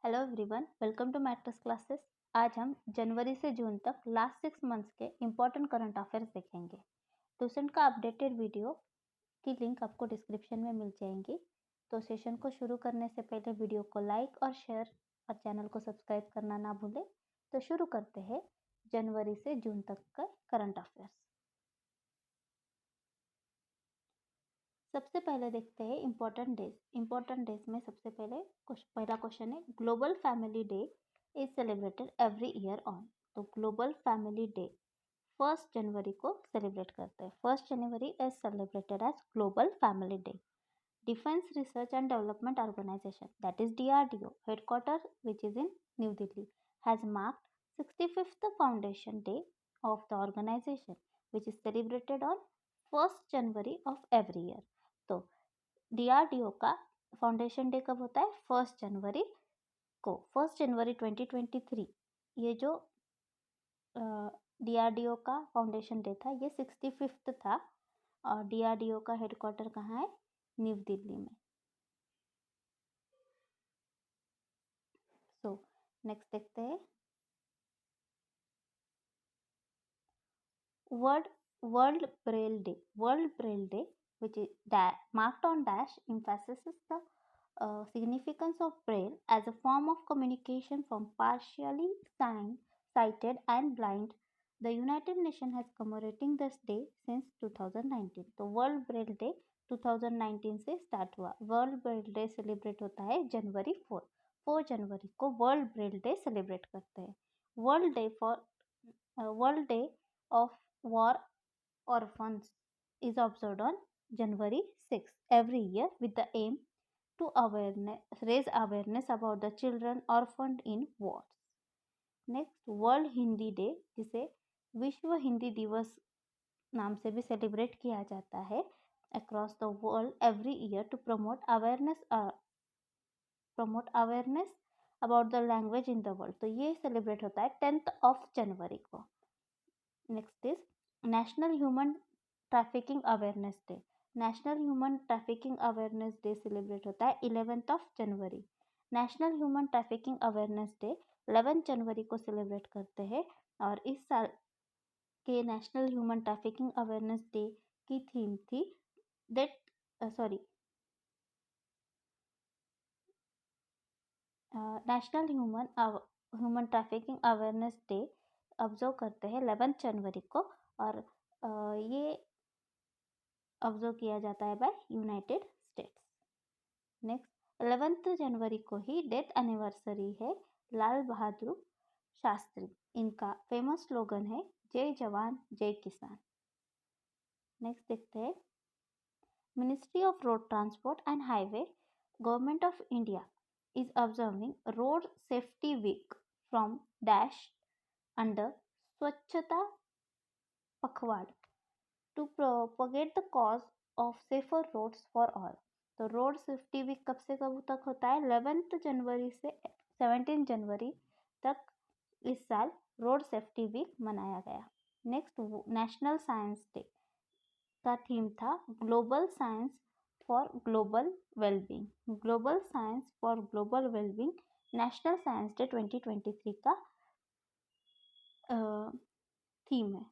Hello everyone, welcome to Matrix classes. आज हम जनवरी से जून तक लास्ट 6 मंथ्स के इम्पोर्टेंट करंट अफेयर्स देखेंगे। ट्यूशन का अपडेटेड वीडियो की लिंक आपको डिस्क्रिप्शन में मिल जाएंगी। तो सेशन को शुरू करने से पहले वीडियो को लाइक और शेयर और चैनल को सब्सक्राइब करना ना भूलें। तो शुरू करते हैं जनवरी से जून तक का करंट अफेयर्स। सबसे पहले देखते हैं इम्पोर्टेंट डेज। इम्पोर्टेंट डेज में सबसे पहला क्वेश्चन है, global family day is celebrated every year on. तो ग्लोबल फैमिली डे 1 जनवरी को सेलिब्रेट करते हैं। 1 January is celebrated as global family day. Defence research and development organisation, that is DRDO, headquarter which is in new Delhi, has marked 65th foundation day of the organization, which is celebrated on 1 January of every year. तो DRDO का foundation day कब होता है? 1 जनवरी को। 1 जनवरी 2023 ये जो DRDO का फाउंडेशन डे था, ये 65th था और DRDO का हेडक्वार्टर कहाँ है? न्यू दिल्ली में। सो नेक्स्ट देखते हैं World Braille Day. World Braille Day, which is marked on dash, emphasizes the significance of Braille as a form of communication from partially sighted and blind. The United Nations has commemorating this day since 2019. तो world Braille day 2019 से start हुआ। World Braille day celebrate होता है जनवरी 4 जनवरी को world Braille day celebrate करते हैं। World day of war orphans is observed on January 6 every year with the aim to raise awareness about the children orphaned in wars. Next, world Hindi day, जिसे विश्व हिंदी दिवस नाम से भी सेलिब्रेट किया जाता है across the world every year to promote awareness about the language in the world. तो ये सेलिब्रेट होता है 10th जनवरी को। Next is national human trafficking awareness day. National human trafficking awareness day celebrate होता है 11th जनवरी। National human trafficking awareness day 11 जनवरी को सेलिब्रेट करते हैं और इस साल के national human trafficking awareness day की थीम थी national human trafficking awareness day observe करते हैं 11 जनवरी को और ये ऑब्जर्व किया जाता है बाय यूनाइटेड स्टेट्स। नेक्स्ट 11 जनवरी को ही डेथ एनिवर्सरी है लाल बहादुर शास्त्री। इनका फेमस स्लोगन है जय जवान जय किसान। नेक्स्ट देखते हैं ministry of road transport and highway government of India is observing road safety week from dash under Swachhata Pakhwad to propagate the cause of safer roads for all. तो road safety week कब से कब तक होता है? 11 जनवरी से 17 जनवरी तक इस साल रोड सेफ्टी वीक मनाया गया। नेक्स्ट नेशनल साइंस डे का थीम था global science for global wellbeing. Global science for global wellbeing national science day 2023 का थीम है।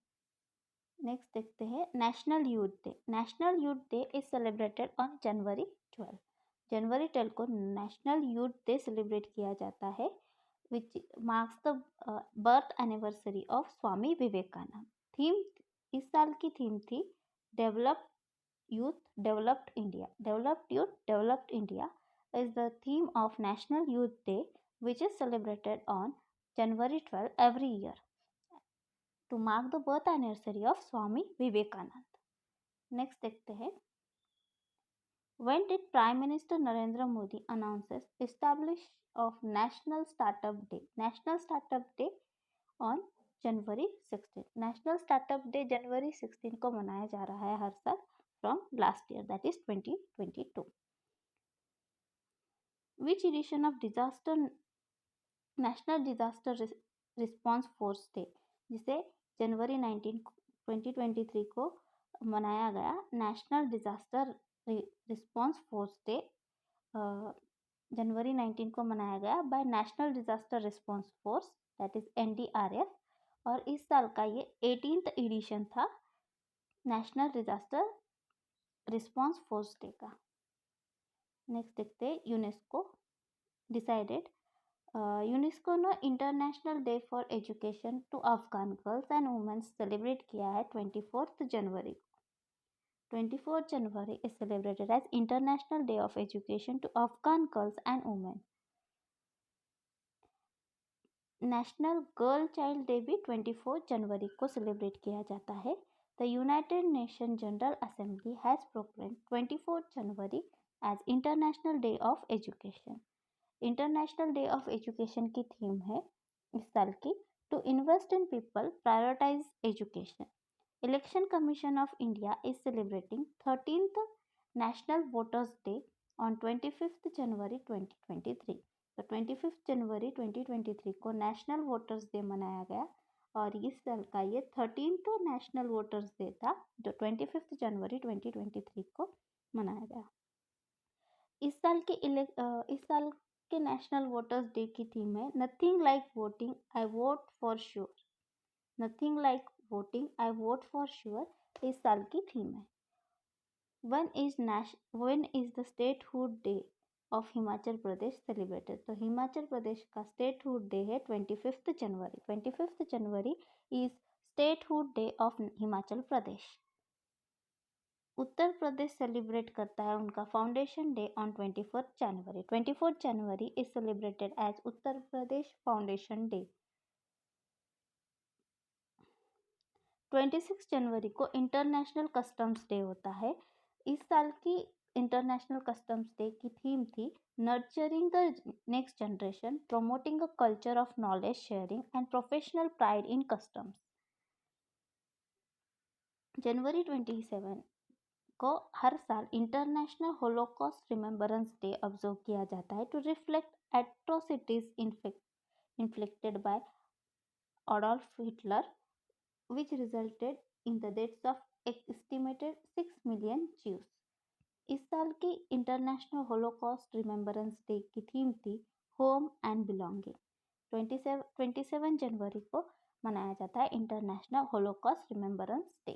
नेक्स्ट देखते हैं national youth day. National youth day is celebrated on January 12। जनवरी 12 को नेशनल यूथ डे सेलिब्रेट किया जाता है which marks the birth anniversary of Swami Vivekananda. Theme इस साल की थीम थी develop Youth Developed India. Developed Youth Developed India is the theme of National Youth Day, which is celebrated on January 12 every year to mark the birth anniversary of Swami Vivekanand. Next देखते हैं When did Prime Minister Narendra Modi announces establish of National Startup Day? National Startup Day on January 16. National Startup Day January 16 को मनाया जा रहा है हर साल from last year, that is 2022. Which edition of National Disaster Response Force Day, जिसे जनवरी 19 2023 को मनाया गया national disaster response force day जनवरी 19 को मनाया गया by national disaster response force, that is NDRF, और इस साल का ये 18th एडिशन था national disaster response force day का। नेक्स्ट देखते हैं यूनेस्को डिसाइडेड, यूनेस्को ने international day for education to Afghan girls and womens celebrate किया है 24 जनवरी। 24 January is celebrated as International Day of Education to Afghan girls and women. National girl child day भी 24 जनवरी को celebrate किया जाता है। The United Nation General Assembly has proclaimed 24 January as international day of education. International day of education की theme है इस साल की to invest in people, prioritise education. Election commission of India is celebrating 13th national voters day on 25 January 2023। तो 25 January 2023 को national voters day मनाया गया और इस साल का ये 13th नेशनल वोटर्स डे था जो 25 जनवरी 2023 को मनाया गया। इस साल के नेशनल वोटर्स डे की थीम है nothing like voting, I vote for sure. Nothing like voting, I vote for sure इस साल की थीम है। when is the statehood day of Himachal Pradesh celebrated? तो हिमाचल प्रदेश का स्टेटहुड डे है 25 जनवरी। 25 January is statehood day of Himachal Pradesh. Uttar Pradesh celebrate करता है उनका foundation day on 24 January. 24 January is celebrated as Uttar Pradesh foundation day. 26 जनवरी को इंटरनेशनल कस्टम्स डे होता है। इस साल की इंटरनेशनल कस्टम्स डे की थीम थी nurturing the next generation, promoting a culture of knowledge sharing and professional pride in customs. जनवरी 27 को हर साल international holocaust remembrance day observe किया जाता है to reflect atrocities inflicted by Adolf Hitler which resulted in the deaths of estimated 6 million Jews. इस साल की इंटरनेशनल होलोकॉस्ट रिमेम्बरेंस डे की थीम थी होम एंड बिलोंगिंग। 27 जनवरी को मनाया जाता है international holocaust remembrance day.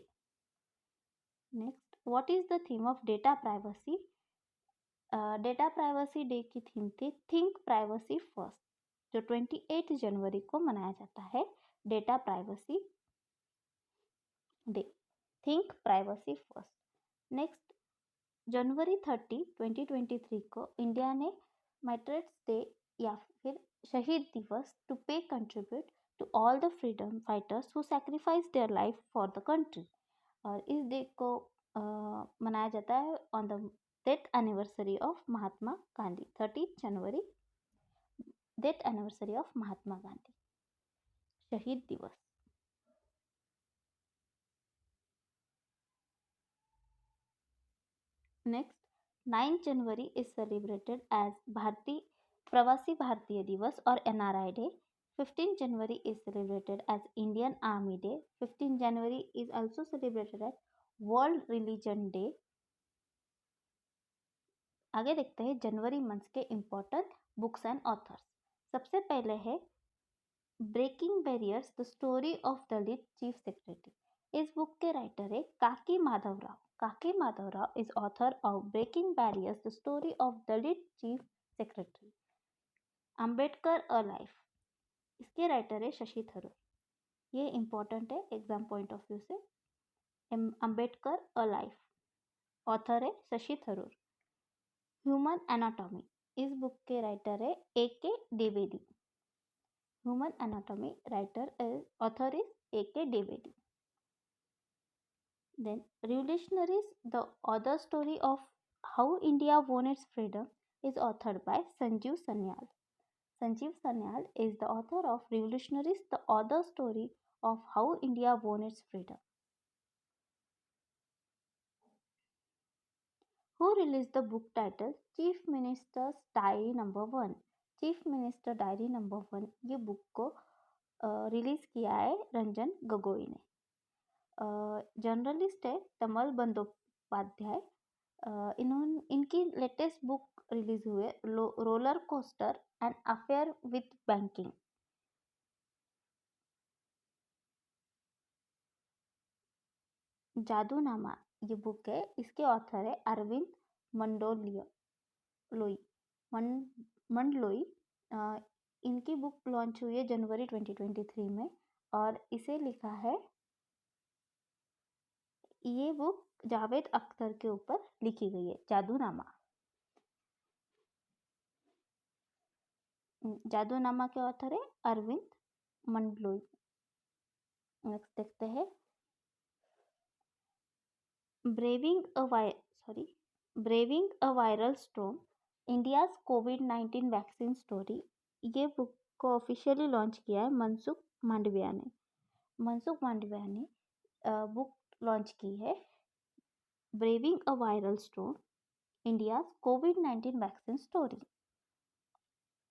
Next, what is the theme of data privacy? Data privacy day की थीम थी थिंक प्राइवेसी फर्स्ट, जो 28 जनवरी को मनाया जाता है data privacy day. Think privacy first. Next, जनवरी 30 2023 को इंडिया ने मैट्रेट्स डे या फिर शहीद Diwas to pay contribute to all the freedom fighters who sacrifice their life for the country. और इस डे को मनाया जाता है on the death anniversary of Mahatma Gandhi. 30 जनवरी death anniversary of Mahatma Gandhi, Shaheed Diwas. Next, 9 January is celebrated as Pravasi Bharatiya Diwas और NRI day. 15 January is celebrated as Indian army day. 15 January is also celebrated as world religion day. आगे देखते हैं जनवरी मंथ के important books and authors. सबसे पहले है breaking barriers, the story of Dalit chief secretary. इस बुक के राइटर है Kaki Madhav Rao. Kaki Madhav Rao is author of Breaking Barriers, the story of Dalit Chief Secretary. Ambedkar a life, इसके राइटर है शशि थरूर। ये इंपॉर्टेंट है एग्जाम पॉइंट ऑफ व्यू से। अंबेडकर अ लाइफ, ऑथर है Shashi Tharoor. Human anatomy, इस बुक के राइटर है AK Dwivedi. Human anatomy, author is AK Dwivedi. Then Revolutionaries, the other story of how India won its freedom is authored by Sanjeev Sanyal. Sanjeev Sanyal is the author of Revolutionaries, the other story of how India won its freedom. Who released the book titled Chief Minister's Diary Number 1? Chief Minister Diary Number 1 ये book को release किया है रंजन गोगोई ने। Journalist है तमल बंदोपाध्याय। इनकी latest book release हुए, roller coaster and affair with banking. Jadunama ये book है, इसके ऑथर है अरविंद मंडोलियो लोई मंडलोई। इनकी बुक लॉन्च हुई है जनवरी 2023 में और इसे लिखा है, ये बुक जावेद अख्तर के ऊपर लिखी गई है, जादूनामा। जादूनामा के ऑथर है अरविंद मंडलोई। नेक्स्ट देखते हैं, braving a viral storm, India's covid vaccine story. ये बुक को ऑफिशियली लॉन्च किया है मनसुख मांडविया ने। बुक लॉन्च की है, braving a viral storm, India's covid vaccine story.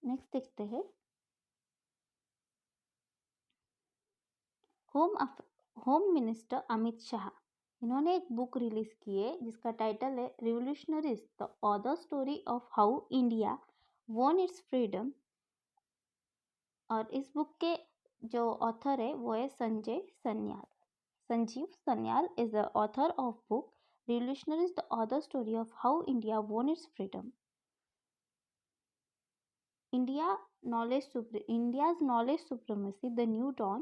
Next देखते हैं, होम मिनिस्टर अमित शाह, इन्होंने एक बुक रिलीज की है जिसका टाइटल है revolutionaries the other story of how India won it's freedom. और इस बुक के जो ऑथर है वो है Sanjeev Sanyal is the author of book revolutionaries the other story of how India won it's freedom. India's knowledge supremacy, the new dawn,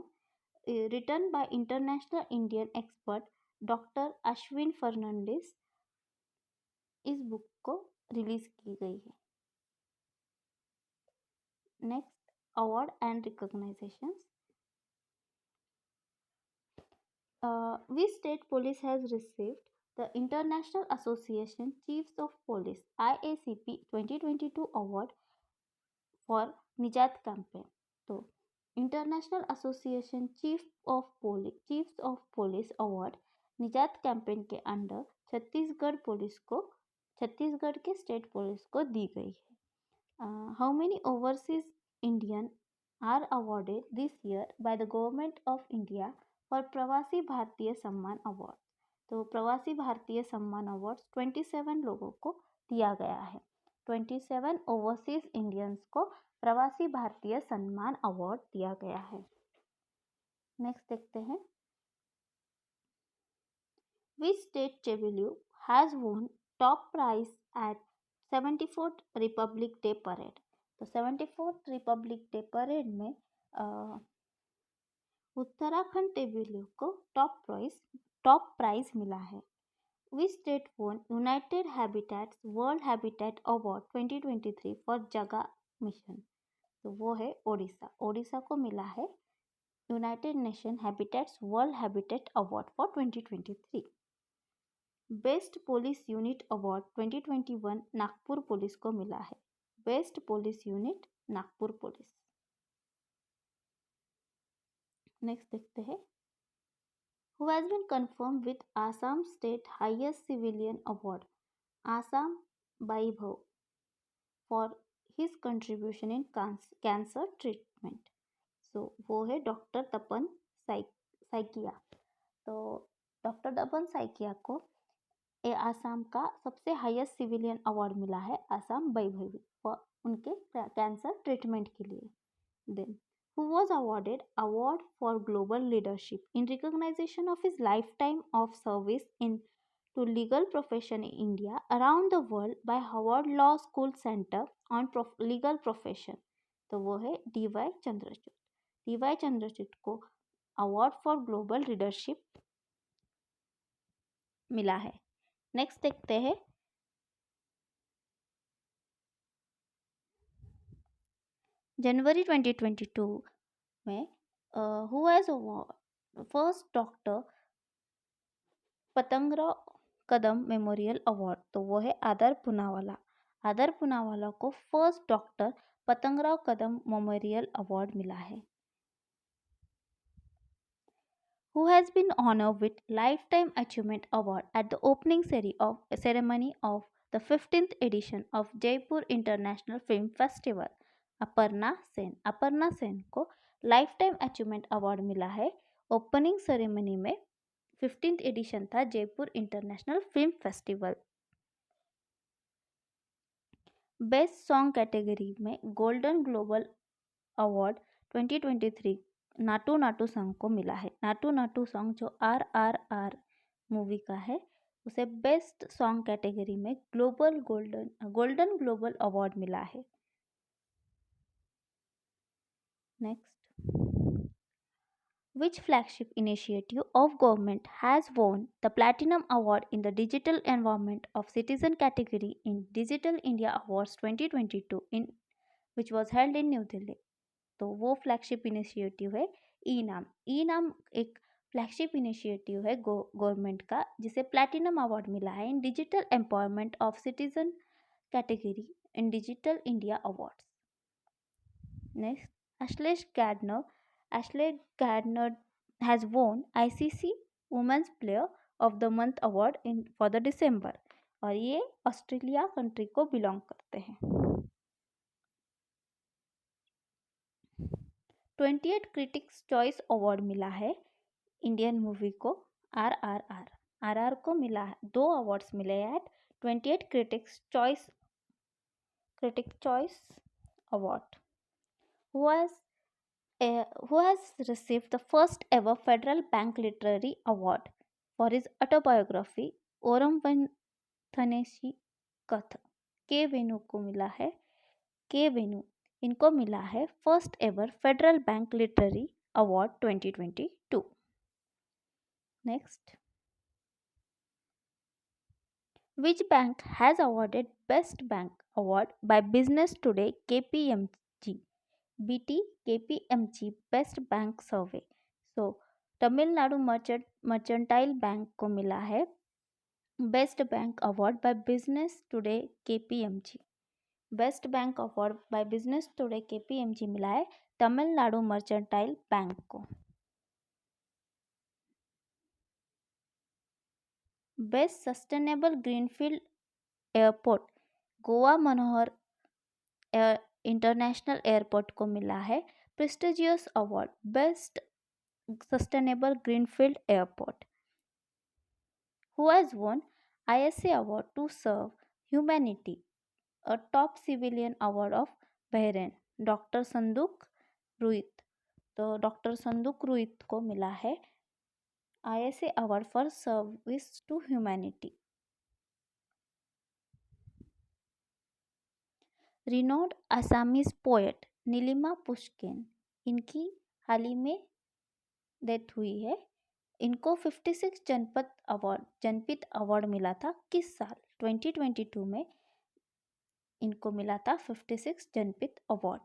written by international Indian expert doctor Ashwin Fernandes, इस book को release की गई है। Next, award and recognisations. Which state police has received the International Association Chiefs of Police IACP 2022 award for Nijaat campaign. तो international association chiefs of police award Nijaat campaign के under Chhattisgarh के state police को दी गई है। How many overseas Indian are awarded this year by the government of India for Pravasi Bharatiya सम्मान award. तो प्रवासी भारतीय सम्मान अवार्ड 27 लोगों को दिया गया है। 27 ओवरसीज इंडियंस को प्रवासी भारतीय सम्मान अवार्ड दिया गया है। नेक्स्ट देखते हैं, which state tableau has won top prize at 74th republic day parade. तो 74th रिपब्लिक डे परेड में उत्तराखंड टेबिल्यू को टॉप प्राइज मिला है। विच स्टेट वोन United habitats world habitat award 2023 for जगा मिशन। तो वो है ओडिशा को मिला है United nation habitats world habitat award for 2023। Best police unit award 2021 Nagpur police को मिला है, best police unit Nagpur police. Next देखते हैं, who has been confirmed with Assam State Highest Civilian Award, Assam Vaibhav, for his contribution in cancer treatment। सो वो है doctor तपन साइकिया। तो doctor तपन साइकिया को आसाम का सबसे हाईएस्ट सिविलियन अवार्ड मिला है, आसाम वैभवी, फॉर उनके कैंसर ट्रीटमेंट के लिए। Then who was awarded award for global leadership in recognition of his lifetime of service in to legal profession in India around the world by Howard Law School Center on legal profession। तो वो है DY Chandrachud. DY Chandrachud को award for global leadership मिला है। Next देखते हैं, जनवरी 2022 में who has award first doctor Patangrao Kadam memorial award. तो वो है आदर पूनावाला को first doctor Patangrao Kadam memorial award मिला है। Who has been honored with Lifetime Achievement Award at the opening ceremony of the 15th edition of Jaipur International Film Festival, Aparna Sen को lifetime achievement award मिला है। ओपनिंग सेरेमनी में 15th एडिशन था Jaipur international film festival. Best song category में golden global award 2023 Naatu Naatu song को मिला है। Naatu Naatu song जो RRR मूवी का है, उसे बेस्ट सॉन्ग कैटेगरी में गोल्डन ग्लोबल अवार्ड मिला है। Next, which flagship initiative of government has won the platinum award in the digital environment of citizen category in Digital India Awards 2022 in which was held in New Delhi? तो वो flagship initiative है ई नाम एक flagship initiative है government का, जिसे platinum award मिला है इन digital empowerment of citizen category in digital India awards. Next, Ashley Gardner. Ashley Gardner has won ICC Women's Player of the Month Award for the December, और ये Australia country को belong करते हैं। 28 critics choice award मिला है Indian movie को RRR को मिला है, 2 अवार्ड्स मिले हैं 28 critic choice award. Who has received the first ever Federal Bank Literary Award for his autobiography ओरम वंथनेशी कथ? के वेणु को मिला है। के वेणु इनको मिला है first ever federal bank literary award 2022। Next, which bank has awarded best bank award by Business Today KPMG BT KPMG best bank survey? So Tamil Nadu mercantile bank को मिला है best bank award by business today KPMG। Best bank award by business today KPMG मिला है Tamil Nadu mercantile bank को। Best sustainable greenfield airport Goa Manohar international airport को मिला है prestigious award best sustainable greenfield airport. Who has won ISA award to serve humanity, a top civilian award of Bahrain? Doctor संदूक रुइत। तो doctor संदूक रुइत को मिला है ISA award for service to humanity. Renowned Assamese poet Nilima Pushkin, इनकी हाल ही में डेथ हुई है। इनको 56 जनपित अवार्ड मिला था किस साल? 2022 में इनको मिला था 56 Jnanpith award.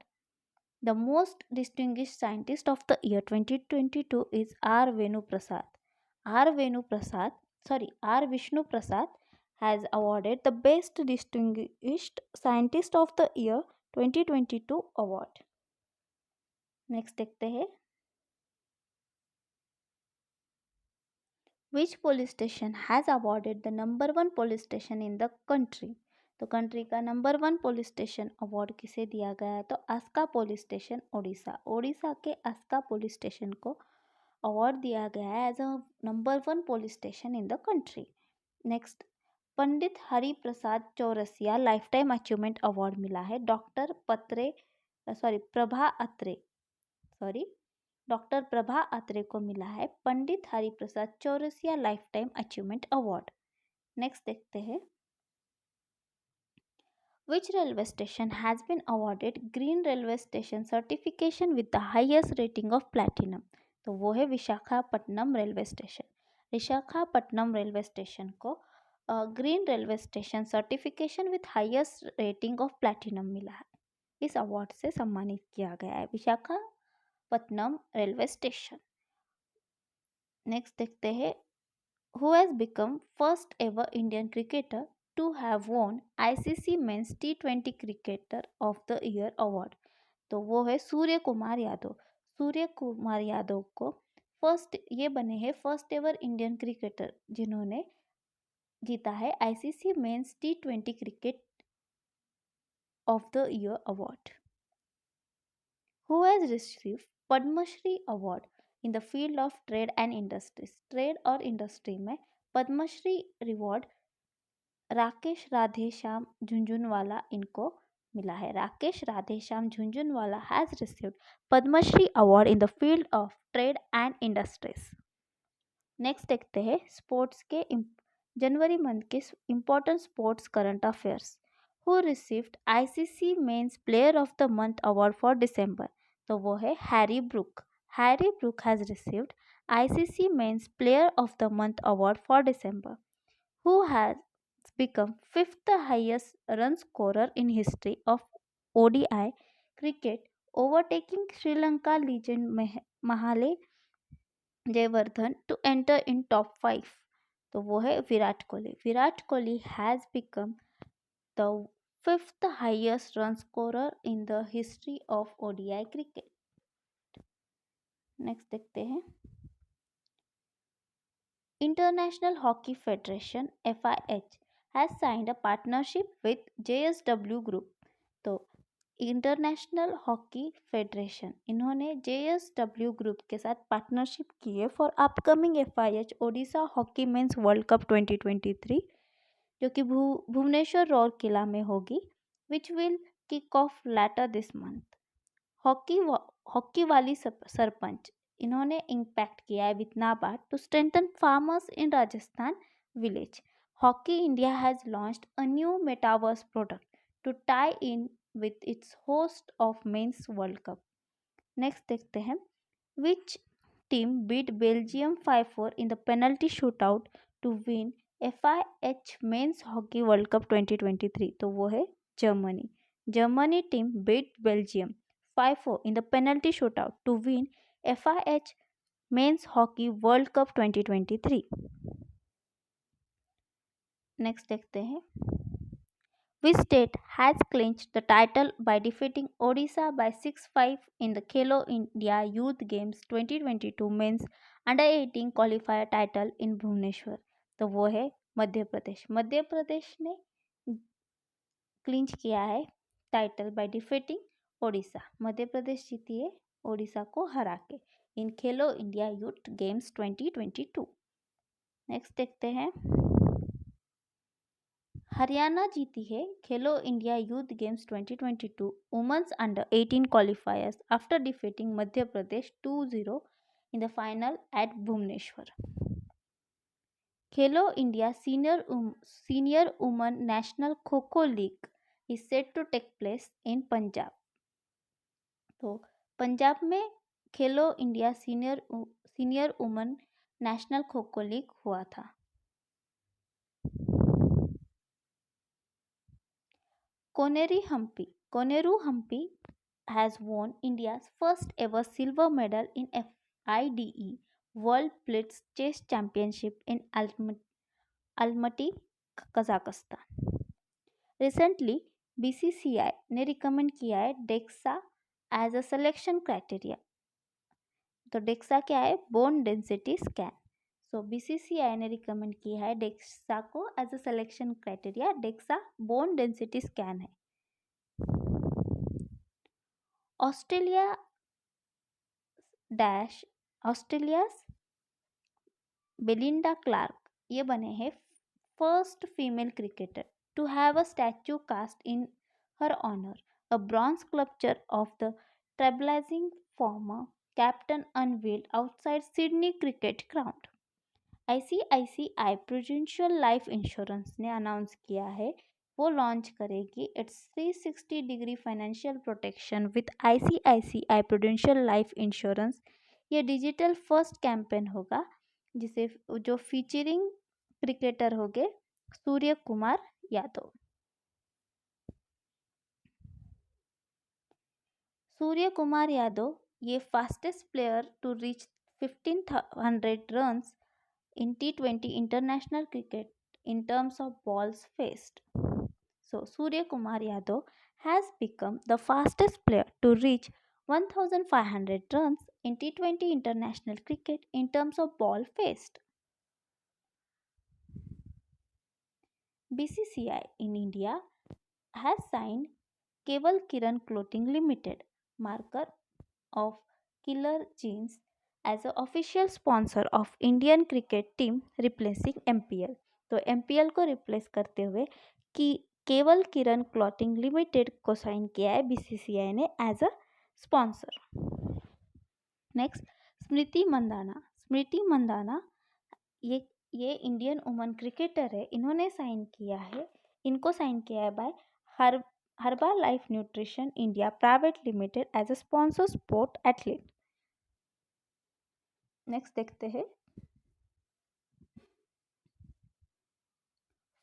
The most distinguished scientist of the year 2022 is R Venu Prasad. R Vishnu Prasad has awarded the best distinguished scientist of the year 2022 award। Next देखते हैं, which police station has awarded the number 1 police station in the country? तो country का number 1 police station award किसे दिया गया है? तो Aska police station Odisha के आस्का पुलिस स्टेशन को अवार्ड दिया गया है as a number 1 police station in the country. Next, Pandit Hari Prasad Chaurasia lifetime achievement award मिला है डॉक्टर प्रभा अत्रे को मिला है Pandit Hariprasad Chaurasia lifetime achievement award. Next देखते हैं, Which railway station has been awarded Green Railway Station certification with the highest rating of platinum? तो वो है Visakhapatnam railway station. Visakhapatnam railway station को green railway station certification with highest rating of platinum मिला है। इस award से सम्मानित किया गया है विशाखापट्टनम रेलवे स्टेशन। नेक्स्ट देखते हैं, Who has become first ever Indian cricketer to have won ICC Men's T20 Cricketer of the Year award? तो वो है सूर्य कुमार यादव। सूर्य कुमार यादव को ये बने हैं फर्स्ट एवर इंडियन क्रिकेटर जिन्होंने जीता है ICC men's T20 cricket of the year award. Who has received Padma Shri award in the field of trade and industries? Trade और इंडस्ट्री में पद्मश्री रिवॉर्ड राकेश राधेश्याम झुंझुनवाला इनको मिला है। Rakesh Radheshyam Jhunjhunwala has received Padma Shri award in the field of trade and industries. Next देखते हैं sports के जनवरी month के important sports current affairs. Who received ICC men's player of the month award for December? तो वो है Harry Brook. Harry Brook has received ICC men's player of the month award for December. Who has become fifth highest run scorer in history of ODI cricket, overtaking Sri Lanka legend Mahale Jayawardene to enter in top 5? तो वो है Virat Kohli. Virat Kohli has become the fifth highest run scorer in the history of ODI cricket. Next देखते हैं International Hockey Federation (FIH) has signed a partnership with JSW Group। तो international hockey federation इन्होंने JSW group के साथ partnership की है for upcoming FIH Odisha hockey men's world cup 2023 जो कि भुवनेश्वर रौरकिला में होगी, which will kick off later this month. Hockey वाली सरपंच इन्होंने इम्पैक्ट किया है with NABARD to strengthen farmers in Rajasthan village. Hockey India has launched a new metaverse product to tie in with its host of men's world cup. Next देखते हैं which team beat Belgium 5-4 in the penalty shootout to win FIH men's hockey world cup 2023? तो वो है Germany. Germany team beat Belgium 5-4 in the penalty shootout to win FIH Men's Hockey World Cup 2023। Next देखते हैं Which state has clinched the title by defeating Odisha by 6-5 in the Khelo India Youth Games 2022 Men's Under-18 qualifier title in Bhubaneswar? तो वो है मध्य प्रदेश। मध्य प्रदेश ने clinch किया है title by defeating Odisha. Madhya Pradesh जीती है ओडिशा को हरा के इन खेलो इंडिया यूथ गेम्स 2022। नेक्स्ट देखते हैं हरियाणा जीती है Khelo India youth games 2022 womens under qualifiers after defeating Madhya Pradesh 2-0 in the final at Bhubaneswar. Khelo India senior women national kho kho league is set to take place in Punjab. तो पंजाब में खेलो India senior women national kho kho league हुआ था। Koneru Humpy has won India's first ever silver medal in FIDE World Blitz Chess Championship in Almaty, Kazakhstan। Recently BCCI ने recommend किया है DEXA as a selection criteria. तो DEXA क्या है? Bone density scan. So BCCI ने recommend किया है DEXA को as a selection criteria. DEXA bone density scan है। ऑस्ट्रेलिया बेलिंडा क्लार्क ये बने हैं first female cricketer to have a statue cast in her honor, a bronze sculpture of the trailblazing former captain unveiled outside Sydney Cricket Ground। ICICI Prudential Life Insurance ने announce किया है वो launch करेगी it's 360 degree financial protection with ICICI Prudential Life Insurance। ये digital first campaign होगा जिसे जो featuring cricketer होंगे सूर्य कुमार यादव। सूर्य कुमार यादव ये fastest player to reach 1500 runs in T20 international cricket in terms of balls faced। So Surya Kumar Yadav has become the fastest player to reach 1500 runs in T20 international cricket in terms of ball faced। BCCI in India has signed Keval Kiran Clothing Limited, marker of Killer Jeans, as an official sponsor of Indian cricket team replacing MPL। तो MPL को replace करते हुए कि केवल किरण clothing limited को sign किया है BCCI ने एज अ स्पॉन्सर। नेक्स्ट, स्मृति मंदाना। स्मृति मंदाना ये इंडियन वुमन क्रिकेटर है, इन्होंने साइन किया है, इनको साइन किया है by Herbalife nutrition India private limited as a sponsor sport athlete. Next देखते हैं,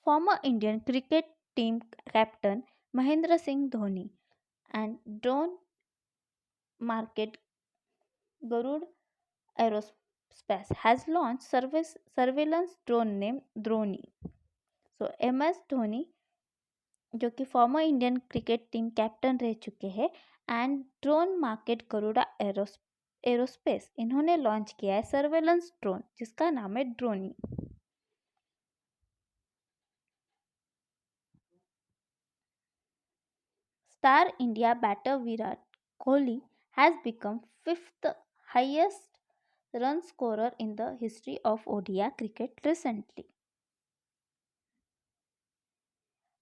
former Indian cricket team captain Mahendra Singh Dhoni and drone market Garud Aerospace has launched surveillance drone named Droni. So MS Dhoni जो कि former Indian cricket team captain रह चुके हैं and drone market Garuda aerospace, इन्होंने launch किया है सर्वेलेंस ड्रोन जिसका नाम है Droni. Star India batter Virat Kohli has become fifth highest run scorer in the history of ODI cricket recently.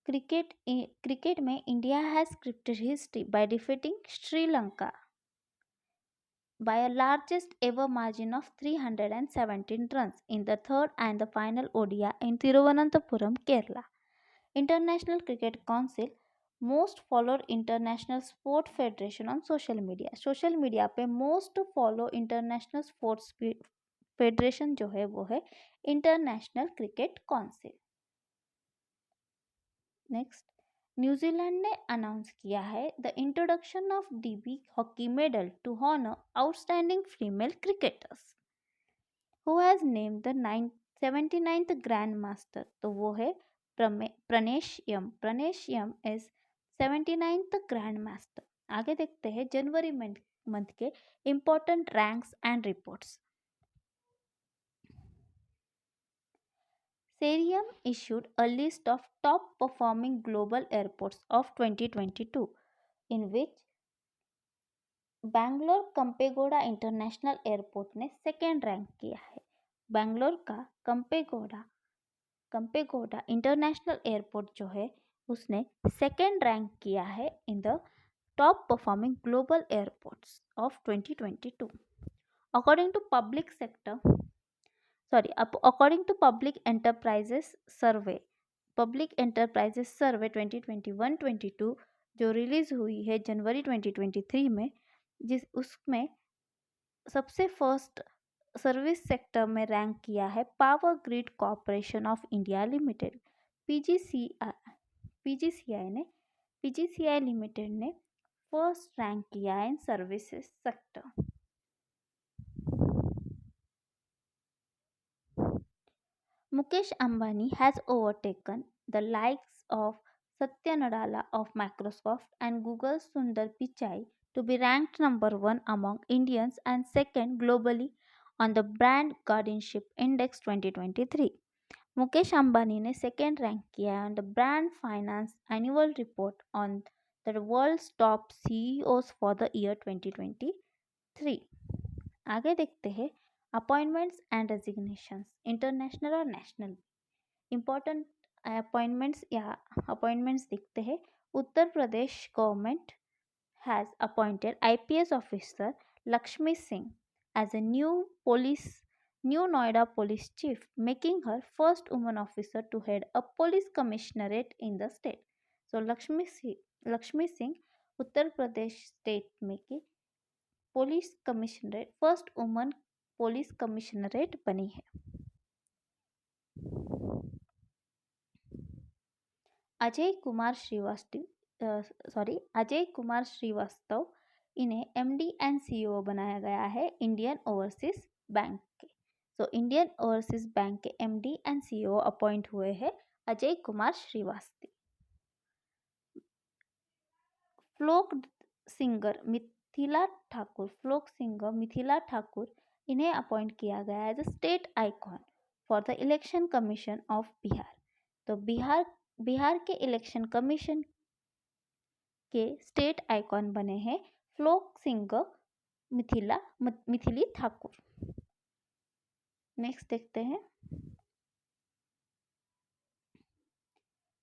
Cricket में India has scripted history by defeating Sri Lanka by a largest ever margin of 317 runs in the third and the final ODI in Thiruvananthapuram, Kerala. International Cricket Council most followed international sport federation on social media. Social media पे most follow international sports federation जो है वो है international cricket council. Next, New Zealand ने announce किया है the introduction of Debbie Hockley medal to honour outstanding female cricketers who has named the 79th grand master, तो वो है Pranesh M. Pranesh M is 79th grand master. आगे देखते हैं जनवरी मंथ के important ranks and reports. Cerium issued a list of top performing global airports of 2022 in which Bangalore Kempegowda international airport ने second rank किया है। बैंगलोर का कंपेगोड़ा इंटरनेशनल एयरपोर्ट जो है उसने सेकेंड रैंक किया है in the top performing global airports of 2022 according to Public Enterprises Survey 2021-22 जो रिलीज हुई है जनवरी 2023 में, उसमें सबसे फर्स्ट सर्विस सेक्टर में रैंक किया है power grid corporation of India limited PGCI limited ने फर्स्ट रैंक किया है in services sector. Mukesh Ambani has overtaken the likes of Satya Nadella of Microsoft and Google's Sundar Pichai to be ranked number 1 among Indians and second globally on the Brand Guardianship Index 2023. Mukesh Ambani ने second rank किया है on the Brand Finance Annual Report on the world's top CEOs for the year 2023. आगे देखते हैं appointments and resignations international और national. Important appointments देखते हैं। Uttar Pradesh government has appointed IPS officer Lakshmi Singh as a new Noida police chief, making her first woman officer to head a police commissionerate in the state. So Lakshmi Singh Uttar Pradesh state में की police commissionerate first woman police commissionerate बनी है। अजय कुमार श्रीवास्तव इन्हें MD and CEO बनाया गया है Indian overseas bank के। So Indian overseas bank के एमडी एंड सीईओ अपॉइंट हुए हैं अजय कुमार श्रीवास्तव। फ्लोक सिंगर मिथिला ठाकुर इन्हें अपॉइंट किया गया है as a state icon for the election commission of Bihar. तो बिहार के इलेक्शन कमीशन के स्टेट आइकॉन बने हैं folk singer Maithili Thakur. Next देखते हैं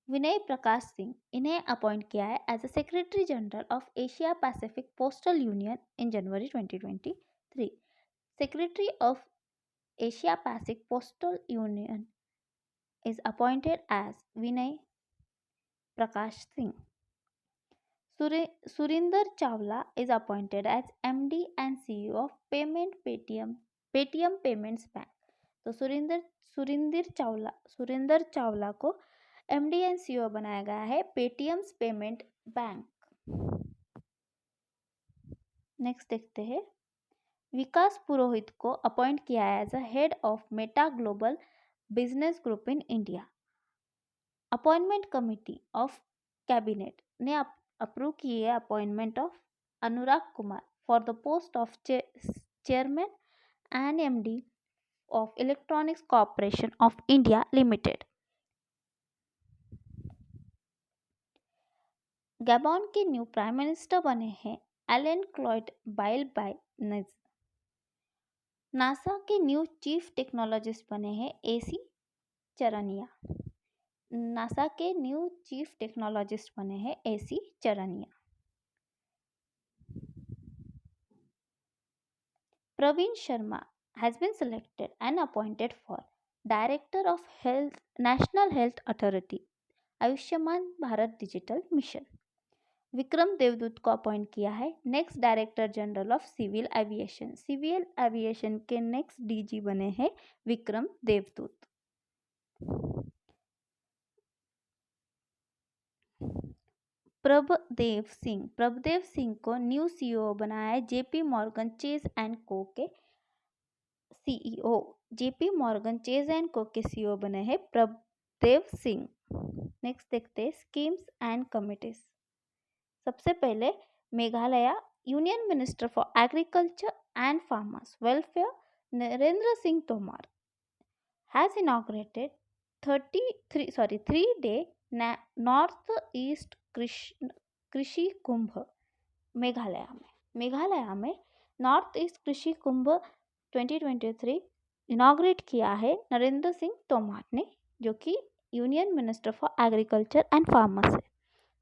विनय प्रकाश सिंह इन्हें अपॉइंट किया है as a secretary general of Asia Pacific postal union in January 2023. Secretary of Asia Pacific Postal Union is appointed as Vinay Prakash Singh. Surinder Chawla is appointed as MD and CEO of Paytm Payments Bank. तो सुरिंदर चावला को MD and CEO बनाया गया है Paytm payment bank. Next देखते हैं. विकास पुरोहित को appoint किया है as a head of Meta global business group in India. Appointment committee of cabinet ने अप्रूव की है appointment of Anurag Kumar for the post of chairman and MD of electronics corporation of India limited. Gabon के new prime minister बने हैं Alain Claude Bilie. NASA के new chief technologist बने हैं A C चरनिया. नासा के न्यू चीफ टेक्नोलॉजिस्ट बने हैं A C Charania. Praveen Sharma has been selected and appointed for Director of Health National Health Authority Ayushman Bharat digital mission. Vikram Devdutt को अपॉइंट किया है next director general of civil aviation. Civil aviation के नेक्स्ट डीजी बने हैं विक्रम देवदूत. प्रभदेव सिंह को न्यू सीईओ बनाया है जेपी मॉर्गन चेज एंड को के CEO. JP Morgan chase and को के सीईओ बने हैं प्रभदेव सिंह. नेक्स्ट देखते हैं स्कीम्स एंड कमिटीज. सबसे पहले Meghalaya union minister for agriculture and farmers welfare Narendra Singh Tomar has inaugurated 3-day north east कृषि कुंभ मेघालय में नॉर्थ ईस्ट कृषि कुंभ 2023 इनॉग्रेट किया है नरेंद्र सिंह तोमर ने, जो कि union minister for agriculture and farmers है.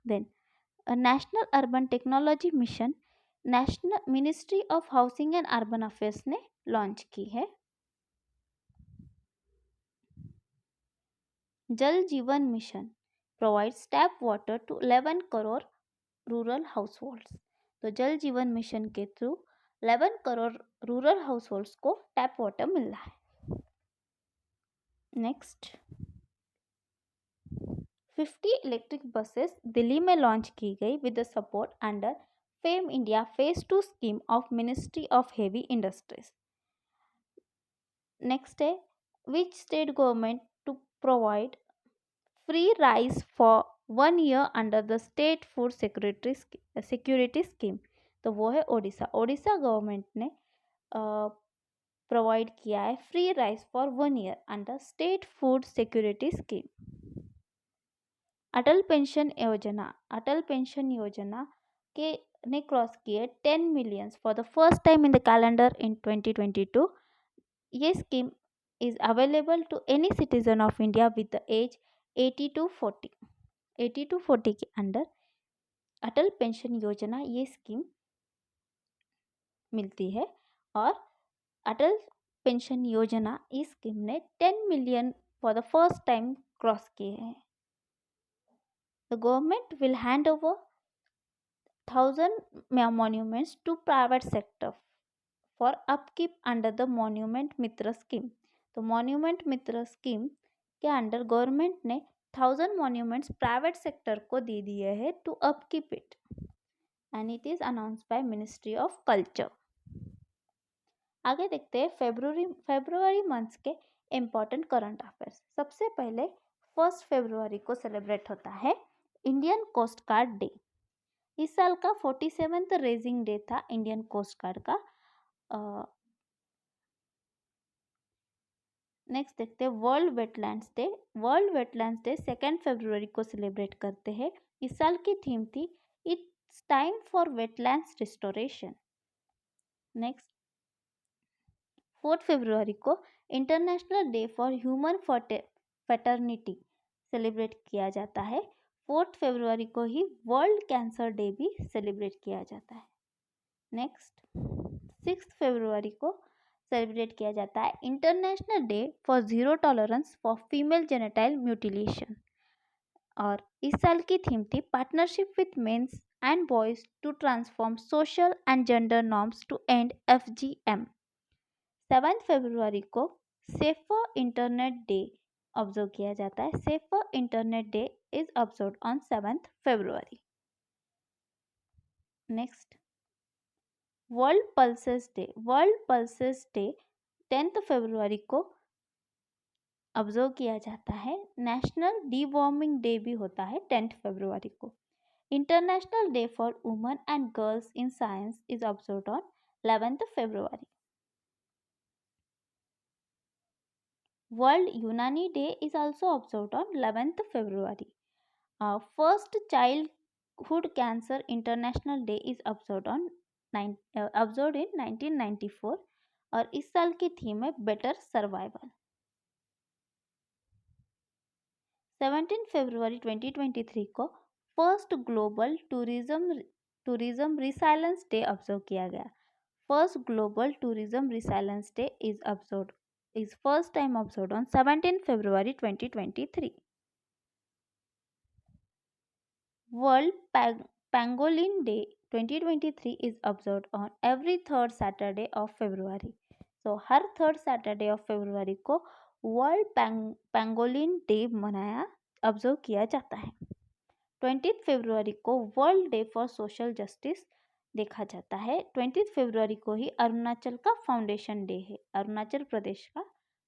Then national urban technology mission national ministry of housing and urban affairs ने लॉन्च की है. Jal Jeevan mission provides tap water to 11 crore rural households. तो जल जीवन मिशन के थ्रू 11 करोड़ रूरल हाउसहोल्ड्स को टैप वाटर मिल रहा है. नेक्स्ट 50 इलेक्ट्रिक बसेस दिल्ली में लॉन्च की गई with the support under FAME India phase 2 scheme of ministry of heavy industries. Next है which state government to provide free rice for 1 year under the state food security scheme. तो वो है Odisha government ने provide किया है free rice for 1 year under state food security scheme. Atal pension Yojana के ने cross किए 10 millions for the first time in the calendar in 2022. ये scheme is available to any citizen of India with the age 80 to 40. 80 to 40 के अंदर अटल pension योजना ये scheme मिलती है. और अटल पेंशन योजना इस स्कीम ने 10 million for the first time cross किए हैं. The government will hand over 1,000 monuments to private sector for upkeep under the Monument Mitra scheme. तो मॉन्यूमेंट मित्र स्कीम के अंडर गवर्नमेंट ने 1,000 मॉन्यूमेंट्स प्राइवेट सेक्टर को दे दिए हैं to upkeep it and it is announced by ministry of culture. आगे देखते हैं फरवरी मंथ्स के इम्पोर्टेंट करंट अफेयर्स. सबसे पहले 1 फरवरी को सेलिब्रेट होता है इंडियन कोस्ट गार्ड डे. इस साल का 47th रेजिंग डे था इंडियन कोस्ट गार्ड का. नेक्स्ट देखते हैं वर्ल्ड वेटलैंड्स डे. 2 फरवरी को सेलिब्रेट करते हैं. इस साल की थीम थी it's time for wetlands restoration. Next 4 फरवरी को international day for human fraternity celebrate किया जाता है। 4 फरवरी को ही वर्ल्ड कैंसर डे भी सेलिब्रेट किया जाता है। नेक्स्ट 6 फरवरी को सेलिब्रेट किया जाता है international day for zero tolerance for female genital mutilation. और इस साल की थीम थी partnership with men's and boys to transform social and gender norms to end FGM। 7 फरवरी को सेफर इंटरनेट डे ऑब्जर्व किया जाता है। Safer internet day is observe on 7 February. Next world pulses day. World pulses day 10 फरवरी को observe किया जाता है। नेशनल डीवॉर्मिंग डे भी होता है 10 फरवरी को। International day for women and girls in science is observe on 11 February. World Unani Day is also observed on 11th February. First Childhood Cancer International Day is observed in 1994 और इस साल की theme है बेटर सर्वाइवल। 17 फरवरी 2023 को first global tourism resilience day observe किया गया। First global tourism resilience day is first time observed on 17 February 2023. World Pangolin Day 2023 is observed on every third Saturday of February. So her third Saturday of February को world pangolin day मनाया observe किया जाता है। 20 फरवरी को world day for social justice देखा जाता है। 20 फरवरी को ही अरुणाचल का फाउंडेशन डे है। अरुणाचल प्रदेश का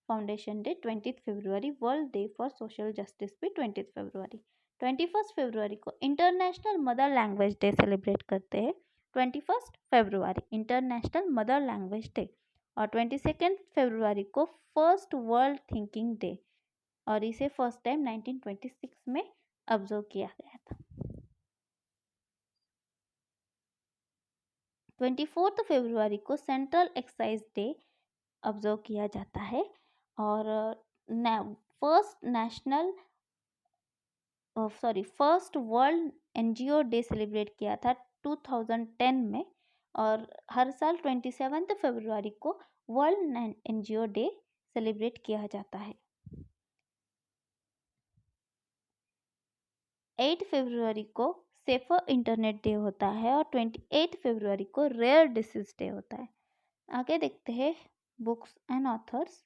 foundation day 20 February. World day for social justice भी 20 फरवरी। 21 फरवरी को international mother language day celebrate करते हैं। 21 फरवरी इंटरनेशनल मदर लैंग्वेज डे। और 22 फरवरी को फर्स्ट वर्ल्ड थिंकिंग डे और इसे फर्स्ट टाइम 1926 में ऑब्जर्व किया गया था। 24 फरवरी को सेंट्रल एक्साइज डे ऑब्जर्व किया जाता है। और first world NGO day celebrate किया था 2010 में। और हर साल 27 फरवरी को वर्ल्ड NGO डे सेलिब्रेट किया जाता है। 8 फरवरी को सेफर इंटरनेट डे होता है और 28 फरवरी को रेयर डिसीज डे होता है। आगे देखते हैं books and authors.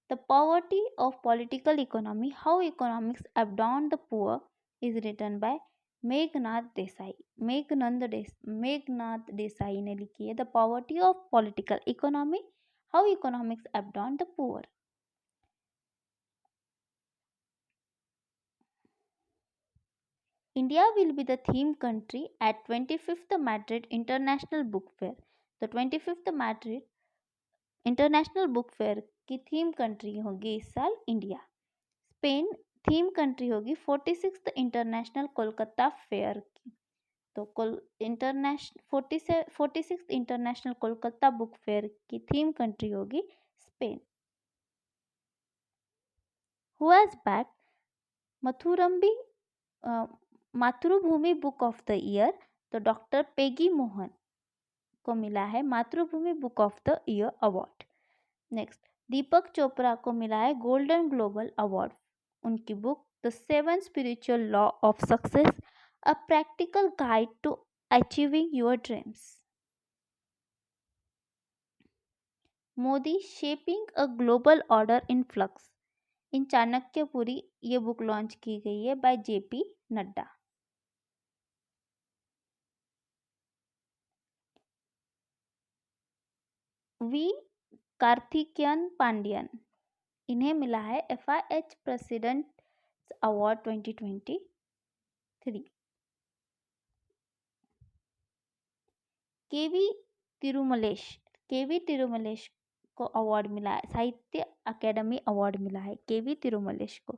The poverty of political economy, how economics abandon the poor is written by Meghnad Desai. Meghnad Desai ने लिखी है the poverty of political economy, how economics abandon the poor. India will be the theme country at 25th Madrid International Book Fair. तो 25th Madrid international book fair की theme country होगी इस साल India. Spain theme country होगी 46th international Kolkata fair की। तो 46th international Kolkata book fair की theme country होगी Spain. Who has bagged Mathrubhumi book of the year, तो डॉक्टर पेगी मोहन को मिला है Mathrubhumi book of the year award. Next Deepak Chopra को मिला है गोल्डन ग्लोबल अवार्ड। उनकी book the 7 spiritual law of success, a practical guide to achieving your dreams. Modi shaping a global order in flux, in Chanakyapuri ये book launch की गई है by JP Nadda. V Karthikeyan Pandian, इन्हें मिला है FIH president award 2023। K V Thirumalesh को award मिला है, साहित्य अकेडमी अवार्ड मिला है केवी तिरुमलेश को।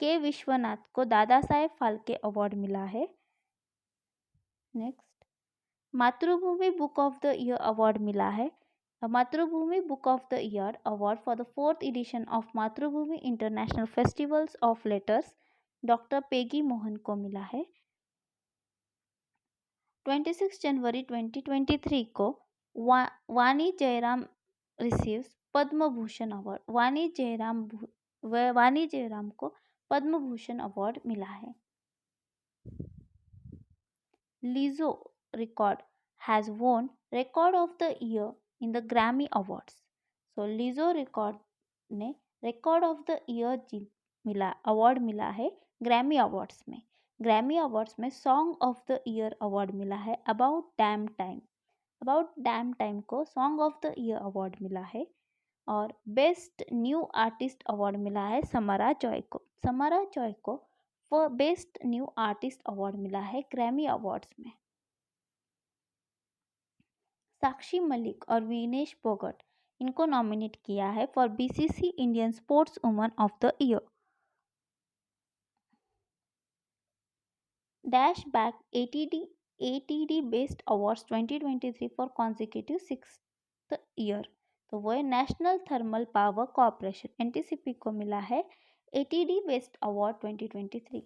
के विश्वनाथ को दादा साहेब फाल्के अवार्ड मिला है। नेक्स्ट मातृभूमि book of the year award मिला है A Matrubhumi Book of the Year award for the fourth edition of Matrubhumi International Festivals of Letters doctor Peggy Mohan को मिला है। 26 जनवरी 2023 को वानी जयराम रिसीव्स पद्म भूषण अवार्ड। वानी जयराम को पद्म भूषण अवार्ड मिला है। Lizzo record has won Record of the Year in the Grammy Awards. So Lizzo record ने Record of the Year award मिला है ग्रैमी अवार्ड्स में। ग्रैमी अवार्ड्स में song of the year award मिला है about damn time. About damn time को song of the year award मिला है। और बेस्ट न्यू आर्टिस्ट अवार्ड मिला है समरा जॉय को। समरा जॉय को for best new artist award मिला है ग्रैमी अवार्ड्स में। साक्षी मलिक और विनेश फोगट इनको नॉमिनेट किया है for BCC Indian sports woman of the year. Dash back ATD best awards 2023 for consecutive 6th year. तो वो है नेशनल थर्मल पावर कॉर्पोरेशन एनटीसीपी को मिला है एटीडी बेस्ट अवार्ड 2023।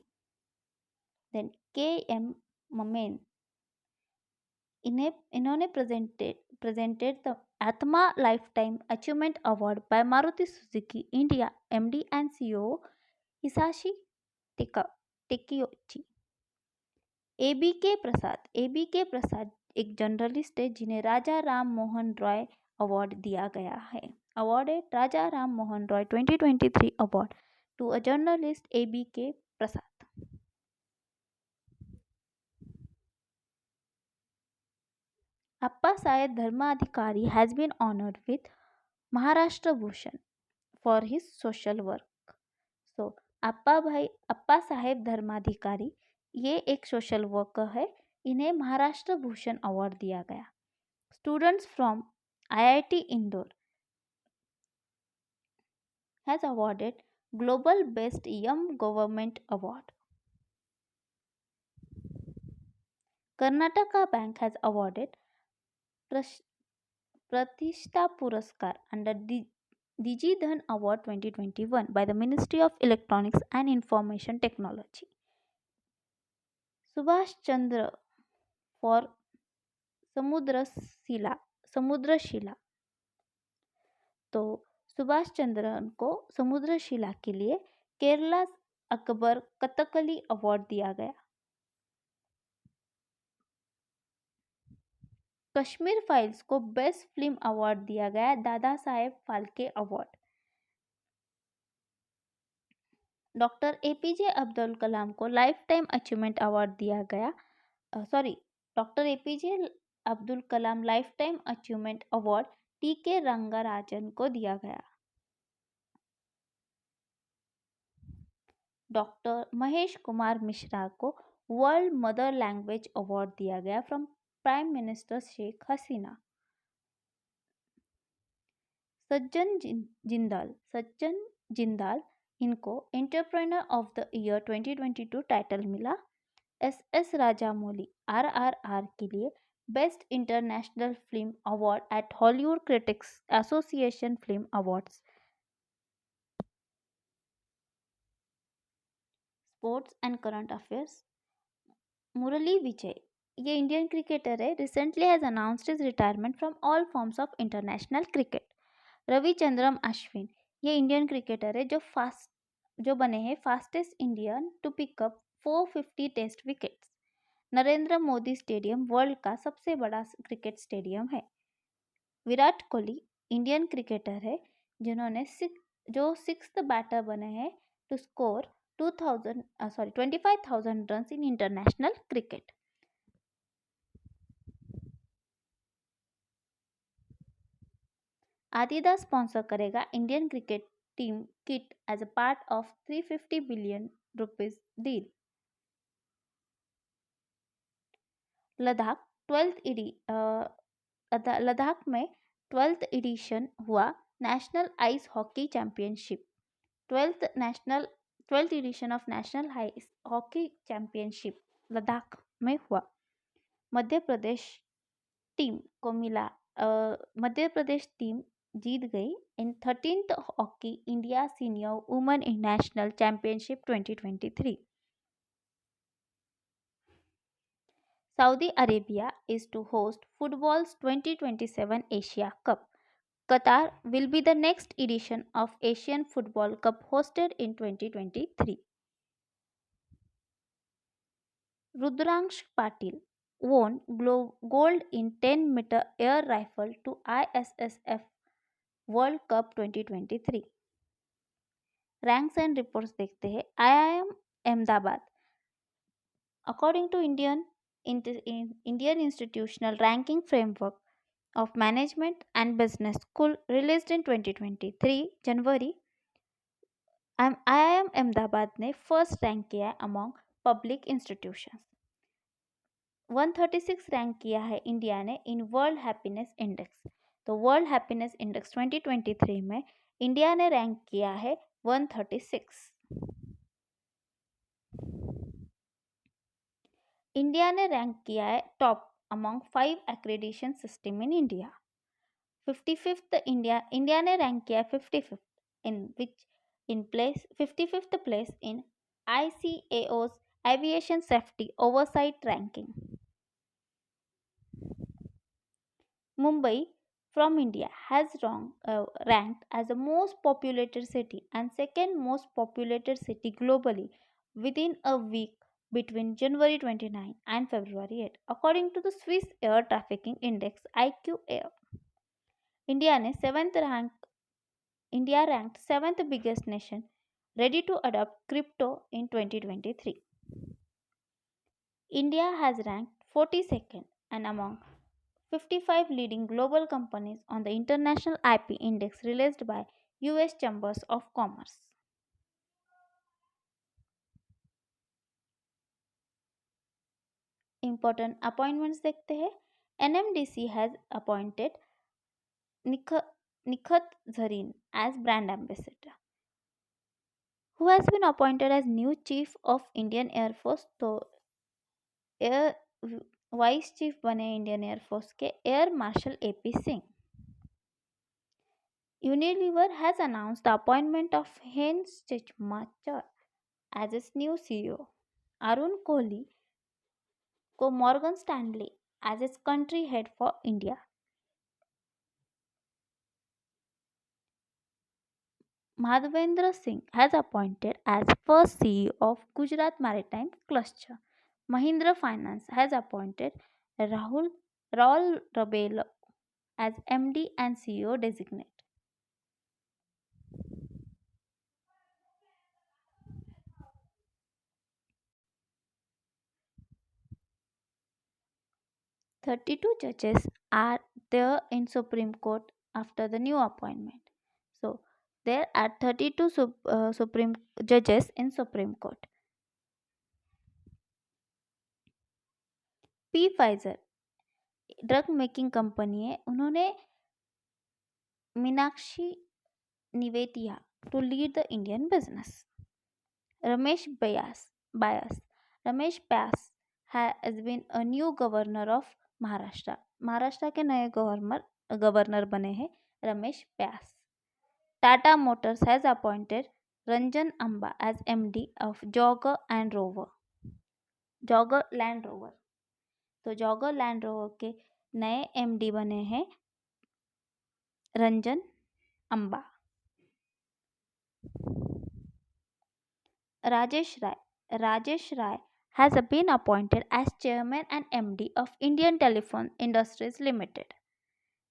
देन के एम ममेन इन्होंने presented the आत्मा Lifetime Achievement Award by Maruti Suzuki India MD and CEO Hisashi Takeuchi। ABK प्रसाद एक जर्नलिस्ट है जिन्हें राजा राम मोहन रॉय अवार्ड दिया गया है। अवार्ड है Raja Ram Mohan Roy 2023 award to a journalist ABK Prasad. Appa Sayed Dharmadhikari has been honored with Maharashtra Bhushan for his social work. So, अप्पा साहेब धर्माधिकारी ये एक social worker है, इन्हें महाराष्ट्र भूषण अवार्ड दिया गया। Students from IIT Indore has awarded Global Best Young Government Award. Karnataka Bank has awarded Pratishtha Puraskar under Digidhan Award 2021 by the Ministry of Electronics and Information Technology. Subhash Chandra for समुद्रशिला। तो सुभाष चंद्रन को समुद्रशिला के लिए Kerala Akbar Kathakali award दिया गया। Kashmir files को best film award दिया गया Dada Saheb Phalke award. Doctor APJ Abdul Kalam को लाइफ टाइम अचीवमेंट अवार्ड दिया गया। Doctor APJ Abdul Kalam lifetime achievement award TK Rangarajan को दिया गया। डॉक्टर महेश कुमार मिश्रा को वर्ल्ड मदर लैंग्वेज अवार्ड दिया गया from prime minister Sheikh Hasina. Sajjan Jindal इनको entrepreneur of the year 2022 title मिला। SS राजामौली RRR के लिए best international film award at Hollywood critics association film awards. Sports and current affairs. Murali Vijay ये इंडियन क्रिकेटर है, recently has announced his retirement from all forms of international cricket. Ravichandran Ashwin ये Indian cricketer है जो बने हैं fastest Indian to pick up 450 test wickets. Narendra Modi stadium world का सबसे बड़ा क्रिकेट स्टेडियम है। विराट कोहली इंडियन क्रिकेटर है जो 6th बैटर बने हैं to score 25,000 run in international cricket. Adidas sponsor करेगा Indian cricket team kit as a part of 350 billion rupees deal. Ladakh में 12th एडिशन हुआ national ice hockey championship. 12th edition of national ice hockey championship Ladakh में हुआ। Madhya Pradesh team को मिला Madhya Pradesh team जीत गई इन 13th hockey India senior women national championship 2023. Saudi Arabia is to host football's 2027 Asia Cup. Qatar will be the next edition of Asian Football Cup hosted in 2023. Rudraksh Patil won gold in 10-meter air rifle to ISSF World Cup 2023. Ranks and reports देखते हैं. IIM Ahmedabad. According to Indian Institutional Ranking Framework of Management and Business School released in 2023 January, IIM Ahmedabad ने first rank किया है among public institutions. 136 rank किया है India ने in world happiness index. तो world happiness index 2023 में इंडिया ने rank किया है 136. इंडिया ने रैंक किया है top among 5 accreditation system in India. 55th India ने रैंक किया है 55th in which in place 55th place in ICAO's aviation safety oversight ranking. Mumbai from India has ranked as the most populated city and second most populated city globally within a week between January 29 and February 8, according to the Swiss Air Trafficking Index IQ Air. India ने 7th rank India ranked 7th biggest nation ready to adopt crypto in 2023. India has ranked 42nd and among 55 leading global companies on the International IP Index released by US Chambers of Commerce. Important appointments देखते हैं. NMDC has appointed Nikhat Zareen as brand ambassador. Who has been appointed as new chief of Indian Air Force? तो air vice chief बने Indian air force के air marshal AP Singh. Unilever has announced the appointment of Heinz Chichmacher as its new CEO. Arun Kohli को Morgan Stanley as its country head for India. Madhavendra Singh has appointed as first CEO of Gujarat Maritime Cluster. Mahindra Finance has appointed Raul Rabelo as MD and CEO designate. Thirty-two judges are there in Supreme Court after the new appointment. So there are 32 Supreme judges in Supreme Court. Pfizer drug making company है. उन्होंने Meenakshi Nivetia to lead the Indian business. Ramesh Vyas has been a new governor of Maharashtra. Maharashtra के नए governor बने हैं Ramesh Vyas. Tata motors has appointed Ranjan Amba as MD of Jaguar Land Rover. तो Jaguar Land Rover के नए MD बने हैं Ranjan Amba. Rajesh Rai has been appointed as chairman and MD of Indian Telephone Industries Limited.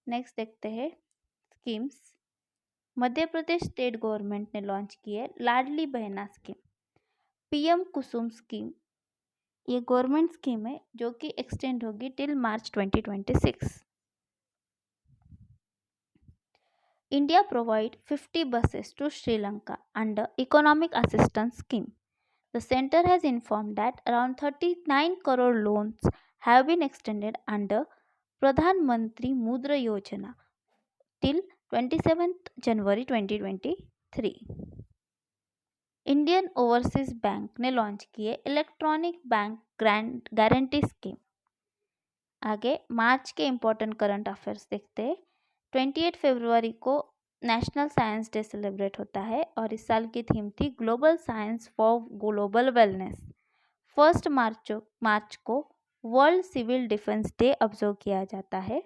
Next देखते हैं schemes. Madhya Pradesh state government ने लॉन्च की है लाडली बहना स्कीम. PM कुसुम स्कीम ये गवर्नमेंट स्कीम है जो कि एक्सटेंड होगी till March 2026. India provide 50 buses to Sri Lanka under economic assistance scheme. The center has informed that around 39 crore loans have been extended under Pradhan Mantri Mudra Yojana till 27th January 2023. Indian overseas bank ने launch किए electronic bank guarantee scheme. आगे मार्च के important current affairs देखते हैं। 28 फरवरी को national science day celebrate होता है और इस साल की थीम थी global science for global wellness. 1 मार्च को world civil defence day observe किया जाता है।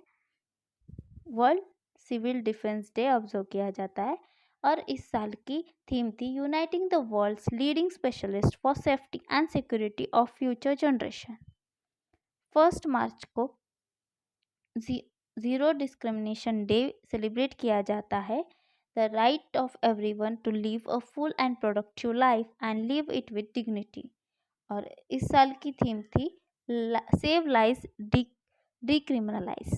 World civil defence day observe किया जाता है और इस साल की थीम थी uniting the world's leading specialist for safety and security of future generation. 1 मार्च को जीरो डिस्क्रिमिनेशन डे सेलिब्रेट किया जाता है। The right of everyone to live a full and productive life and live it with dignity. और इस साल की theme थी save life decriminalise.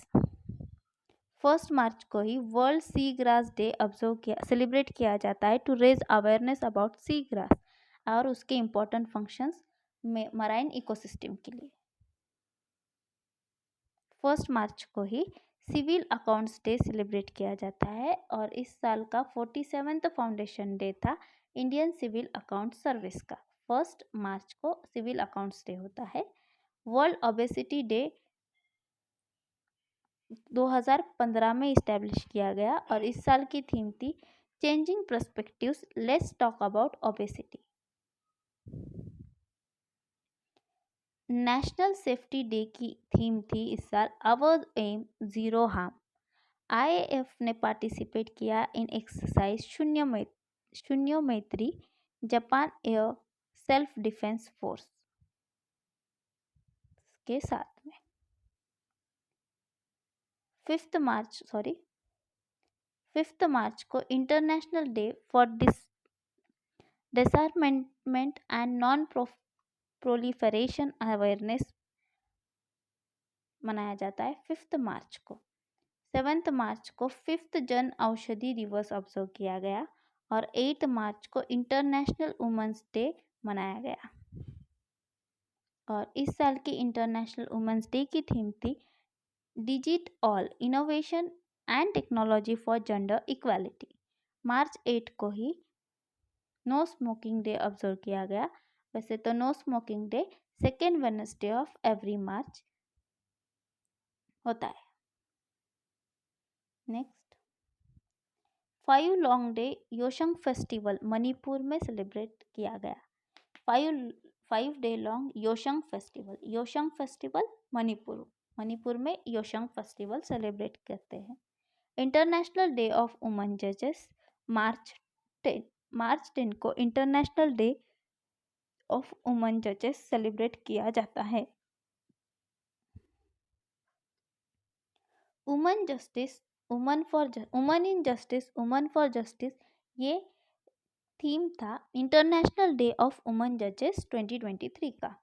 1 मार्च को ही world seagrass day celebrate किया जाता है to raise awareness about seagrass और उसके इम्पोर्टेंट फंक्शंस में मराइन इकोसिस्टम के लिए। 1 मार्च को ही सिविल अकाउंट्स डे सेलिब्रेट किया जाता है और इस साल का 47th फाउंडेशन डे था इंडियन सिविल अकाउंट सर्विस का। 1 मार्च को सिविल अकाउंट्स डे होता है। वर्ल्ड ओबेसिटी डे 2015 में इस्टेब्लिश किया गया और इस साल की थीम थी changing perspectives, let's talk about obesity. National safety day की थीम थी इस साल our aim zero harm. IAF ने पार्टिसिपेट किया in exercise Shunya Maitri Japan air self defence force के साथ में। 5th मार्च को international day for disarmament and non proliferation awareness मनाया जाता है 5th मार्च को। 7th मार्च को 5th जन औषधि दिवस ऑब्जर्व किया गया और 8 मार्च को इंटरनेशनल वुमेन्स डे मनाया गया। और इस साल की इंटरनेशनल वुमेन्स डे की थीम थी digit all innovation and technology for gender equality. March 8 को ही नो स्मोकिंग डे ऑब्जर्व किया गया। वैसे तो no smoking day second Wednesday of every March होता है। Next 5 long day Yaoshang festival Manipur में सेलिब्रेट किया गया। 5 day long Yaoshang festival Manipur में योशंग फेस्टिवल सेलिब्रेट करते हैं। इंटरनेशनल डे ऑफ वुमेन जजेस मार्च 10 को इंटरनेशनल डे ऑफ वुमेन जजेस सेलिब्रेट किया जाता है। वुमेन इन जस्टिस ये थीम था इंटरनेशनल डे ऑफ वुमेन जजेस 2023 का।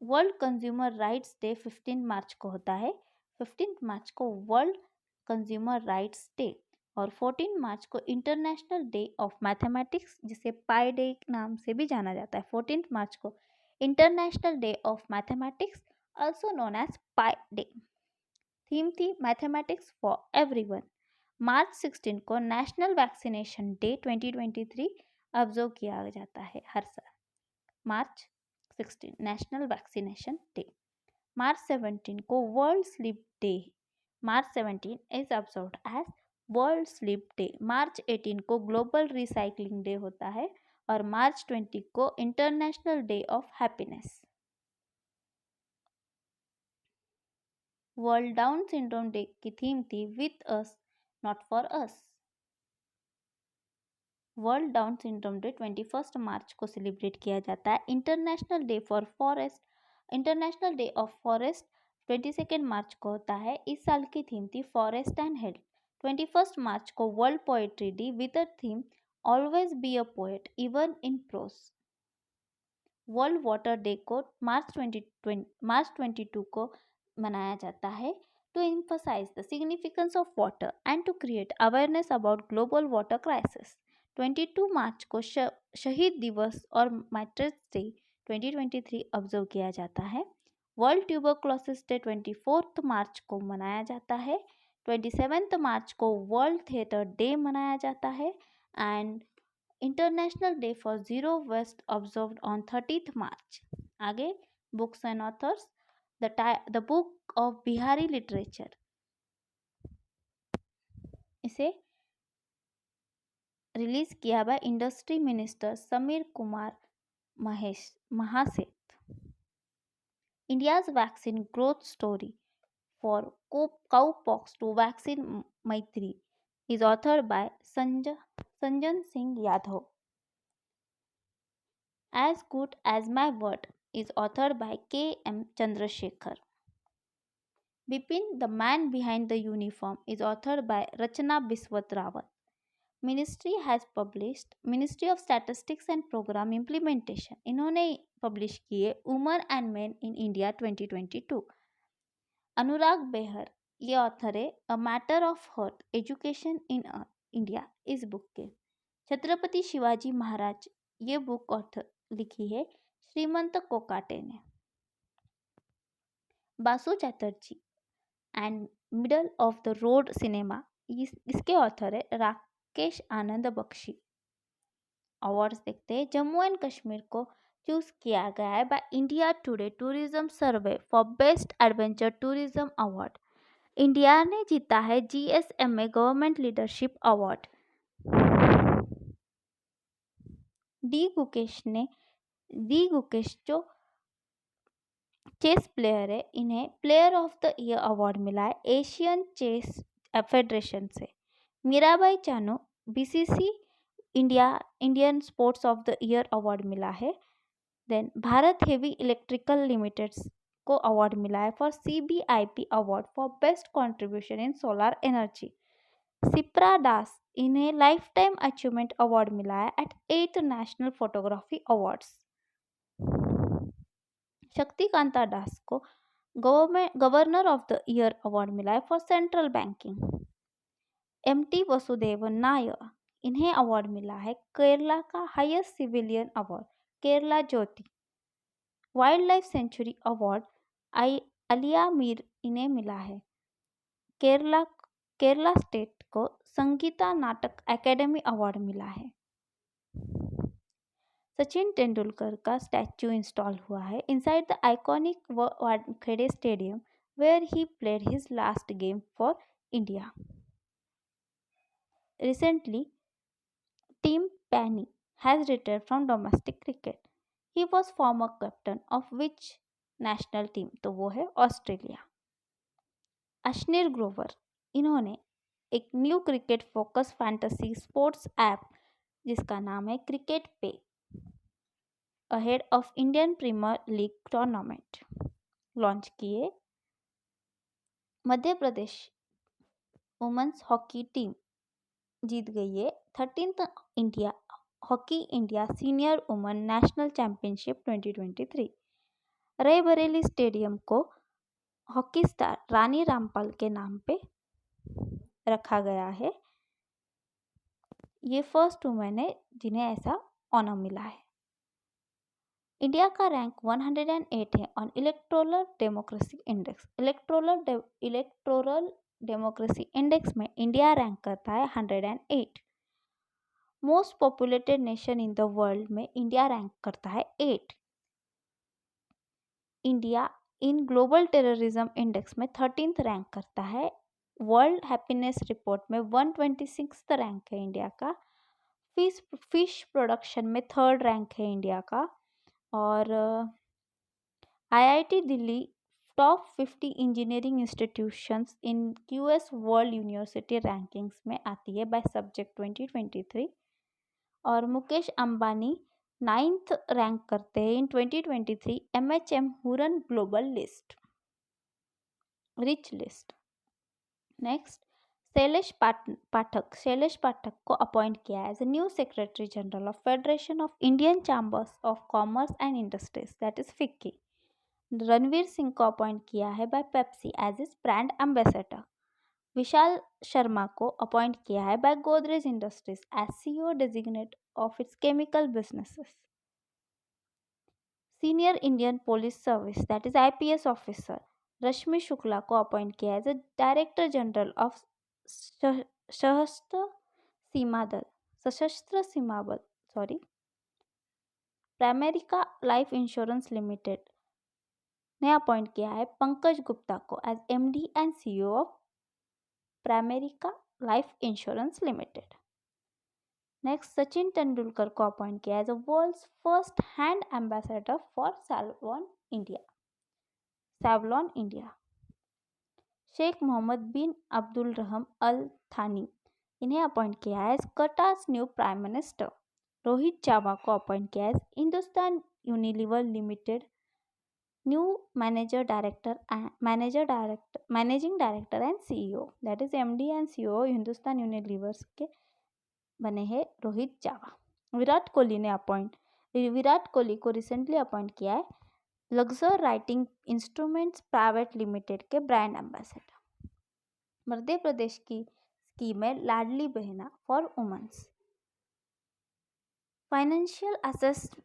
वर्ल्ड कंज्यूमर राइट्स डे 15 मार्च को होता है। 15 मार्च को वर्ल्ड कंज्यूमर राइट्स डे और 14 मार्च को इंटरनेशनल डे ऑफ मैथमेटिक्स जिसे पाई डे नाम से भी जाना जाता है। 14 मार्च को international day of mathematics also known as pi day. Theme थी मैथमेटिक्स फॉर एवरीवन। मार्च 16 को नेशनल वैक्सीनेशन डे 2023 ऑब्जर्व किया जाता है हर साल। March 16 national vaccination day. March 17 को world sleep day. March 17 is observed as world sleep day. March 18 को ग्लोबल रिसाइकलिंग डे होता है और मार्च 20 को international day of happiness. World down syndrome day की थीम थी with us not for us. World down syndrome day 21 मार्च को celebrate किया जाता है। इंटरनेशनल डे ऑफ फॉरेस्ट 22 मार्च को होता है। इस साल की थीम थी फॉरेस्ट एंड हेल्थ। 21 मार्च को world poetry day with a theme always be a poet even in prose. World water day को मार्च 22 को मनाया जाता है to emphasize the significance of water and to create awareness about global water crisis. 22 मार्च को शहीद दिवस और मैट्रिक्स डे 2023 ऑब्जर्व किया जाता है। वर्ल्ड ट्यूबरक्लोसिस डे 24 मार्च को मनाया जाता है। 27 मार्च को वर्ल्ड थिएटर डे मनाया जाता है and international day for zero waste observed on 30th March. आगे books and authors the book of Bihari literature, इसे रिलीज किया by industry minister Samir Kumar Mahesh Mahaseth. India's vaccine growth story for cowpox to vaccine Maitri is authored by Sanjan Singh Yadav. As Good as My Word is authored by K. M. Chandrasekhar. Bipin, the man behind the uniform, is authored by Rachana Biswat Rawat. Ministry of Statistics and Program Implementation. इन्होंने publish किए women and men in India 2022. Anurag Behar, ये author है a matter of heart education in India, इस book के. छत्रपति शिवाजी महाराज, ये book author लिखी है श्रीमंत कोकाटे ने. Basu Chatterjee and middle of the road cinema, इसके ऑथर है राकेश आनंद बख्शी. अवार्ड्स देखते हैं. जम्मू एंड कश्मीर को चूज किया गया है by India today tourism survey for best adventure tourism award. India ने जीता है GSMA government leadership award. D Gukesh जो चेस प्लेयर है, इन्हें player of the year award मिला है एशियन चेस फेडरेशन से. Mirabai Chanu BCC Indian sports of the year award मिला है. Then Bharat heavy electrical limited को अवार्ड मिला है for CBIP award for best contribution in solar energy. Shipra दास, इन्हें लाइफ टाइम अचीवमेंट अवार्ड मिला है at 8th national photography awards. Shaktikanta Das को governor of the year award मिला है for central banking. MT Vasudevan Nair, इन्हें अवार्ड मिला है केरला का highest civilian award Kerala Jyothi. Wildlife sanctuary award Aliya Mir, इन्हें मिला है. केरला स्टेट को संगीता नाटक एकेडमी अवार्ड मिला है. सचिन तेंदुलकर का स्टैच्यू इंस्टॉल हुआ है inside the iconic Wankhede stadium where he played his last game for India. Recently, Tim Penny has retired from domestic cricket. He was former captain of which national team? तो वो है Australia. Ashneer Grover, इन्होंने एक new cricket focus fantasy sports app जिसका नाम है cricket पे ahead of Indian premier league tournament launch किए. Madhya Pradesh women's hockey team जीत गई है 13th India hockey India senior women national championship 2023. Raebareli stadium को हॉकी स्टार रानी रामपाल के नाम पे रखा गया है. ये फर्स्ट वुमेन है जिन्हें ऐसा ऑनर मिला है. इंडिया का रैंक 108 है on electoral democracy index. Electoral democracy index में इंडिया रैंक करता है 108. Most populated nation in the world में इंडिया रैंक करता है 8. India in global terrorism index में 13th रैंक करता है. वर्ल्ड हैप्पीनेस रिपोर्ट में 126th रैंक है इंडिया का. फिश प्रोडक्शन में 3rd रैंक है इंडिया का. और IIT Delhi top 50 engineering institutions इन QS वर्ल्ड यूनिवर्सिटी रैंकिंग्स में आती है बाय सब्जेक्ट 2023. और मुकेश अंबानी 9th रैंक करते हैं in 2023 MHM Hurun global list rich list. Next, Shailesh Pathak को अपॉइंट किया है as a new secretary general of federation of Indian chambers of commerce and industries that is FICCI. Ranveer Singh को अपॉइंट किया है by Pepsi as is brand ambassador. Vishal Sharma को appoint किया है by Godrej industries as CEO designate of its chemical businesses. Senior Indian police service that is IPS officer Rashmi Shukla को appoint किया as a director general of Sashastra Seema Bal Primerica life insurance limited ने appoint किया है पंकज गुप्ता को as MD and CEO of Primerica life insurance limited. Next Sachin Tendulkar को appoint किया as a world's first hand ambassador for Savlon India. Sheikh Mohammed bin Abdul Rahm Al Thani, इन्हें appoint किया है as Qatar's new prime minister. Rohit Chawa को appoint किया as Hindustan Unilever limited new managing director and CEO, that is MD and CEO Hindustan Unilevers के बने हैं रोहित चावा। विराट कोहली को रिसेंटली अपॉइंट किया है Luxor writing instruments private limited के ब्रांड एम्बेसडर। मध्य प्रदेश की स्कीम है Ladli Behna for women's. Financial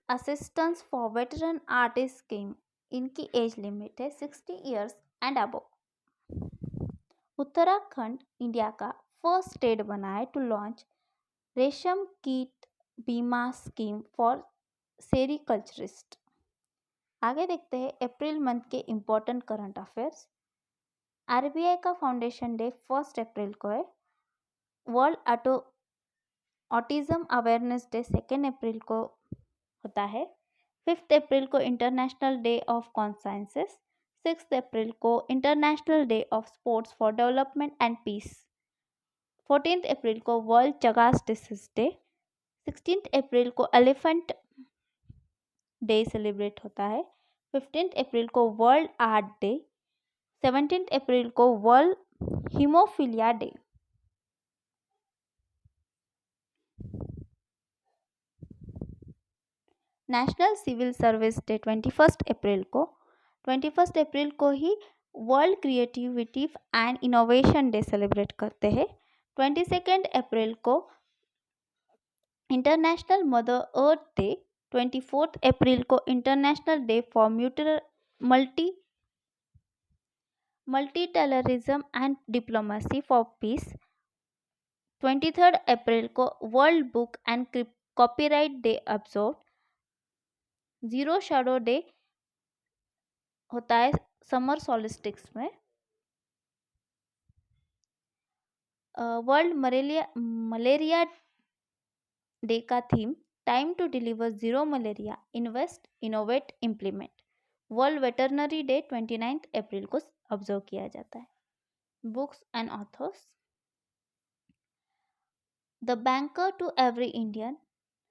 assistance for veteran artist scheme, इनकी एज लिमिट है 60 years and above. Uttarakhand India का फर्स्ट स्टेट बना है टू लॉन्च रेशम कीट बीमा स्कीम फॉर सेरिकल्चरिस्ट। आगे देखते हैं अप्रैल मंथ के इम्पोर्टेंट करंट अफेयर्स। RBI का फाउंडेशन डे 1 अप्रैल को है। World autism awareness day 2 April को होता है। 5 अप्रैल को international day of consciences. 6 April को international day of sports for development and peace. 14 April को world Chagas disease day. 16 April को एलिफेंट डे सेलिब्रेट होता है। 15 अप्रैल को वर्ल्ड आर्ट डे। 17 अप्रैल को world haemophilia day. National civil service day 21 April को ही world creativity and innovation day celebrate करते हैं। 22 अप्रैल को international mother earth day. 24 April को international day for multilateralism and diplomacy for peace. 23 April को world book and copyright day observe. Zero shadow day होता है summer solstices में। World malaria day का theme time to deliver zero malaria, invest innovate implement. World veterinary day 29 April को observe किया जाता है। Books and authors. The banker to every Indian,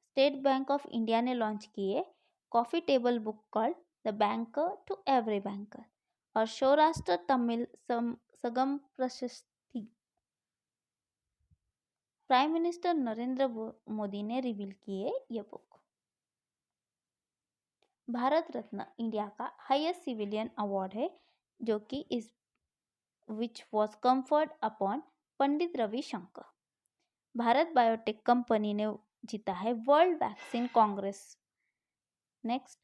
state bank of India ने launch किए coffee table book called the banker to every banker. और सौराष्ट्र तमिल संगम प्रशस्ति prime minister Narendra Modi ने reveal किए ये बुक। भारत रत्न इंडिया का हाईएस्ट सिविलियन अवार्ड है जो कि इस which was conferred upon Pandit Ravishankar. Bharat biotech company ने जीता है world vaccine Congress. Next,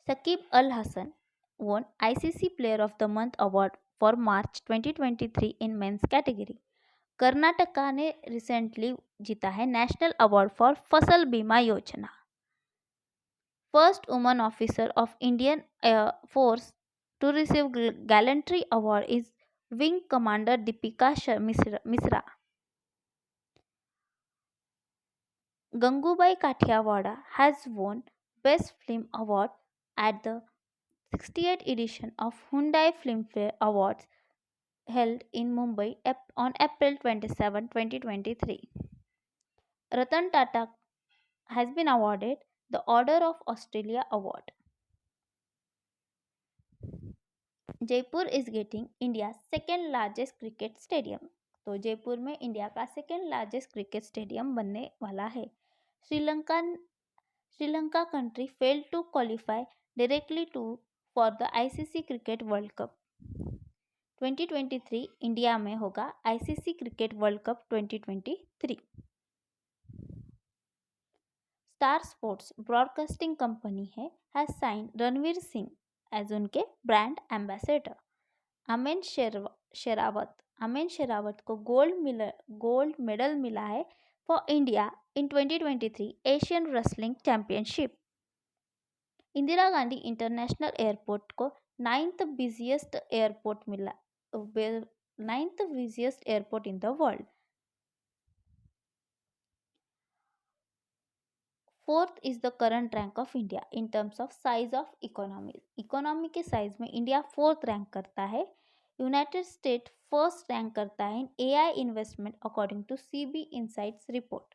Saqib Al Hassan won ICC Player of the Month award for March 2023 in men's category. Karnataka ने रिसेंटली जीता है national award for Fasal Bima Yojana. First woman officer of Indian air force to receive gallantry award is wing commander Deepika Mishra. Gangubai Kathiawada has won Best Film Award at the 68th edition of Hyundai Filmfare Awards held in Mumbai on April 27, 2023. Ratan Tata has been awarded the Order of Australia Award. Jaipur is getting India's second largest cricket stadium. तो जयपुर में India का second largest cricket stadium बनने वाला है। Sri Lanka country failed to qualify directly for the ICC cricket world cup 2023। India में होगा ICC cricket world cup 2023। Star sports broadcasting company है has sign Ranveer Singh as उनके ब्रांड एम्बेसडर। अमेन शेरावत को गोल्ड मेडल मिला है for India in 2023 Asian wrestling championship. Indira Gandhi international airport को ninth busiest airport मिला, ninth busiest airport in the world. Fourth is the current rank of India in terms of size of economy. Economy के size में India fourth rank करता है। United state first rank करता है in AI investment according to CB insights report.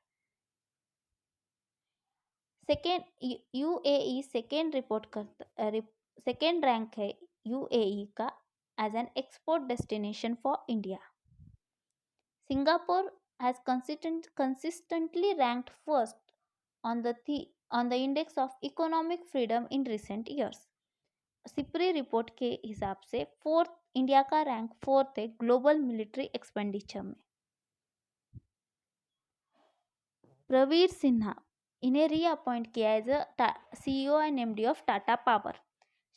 Second UAE second report करता, second rank है UAE का as an export destination for India. Singapore has consistently ranked first on the index of economic freedom in recent years. SIPRI report के हिसाब से fourth India का rank fourth है global military expenditure में। प्रवीर सिन्हा इन्हें reappoint किया as a CEO and MD of Tata power.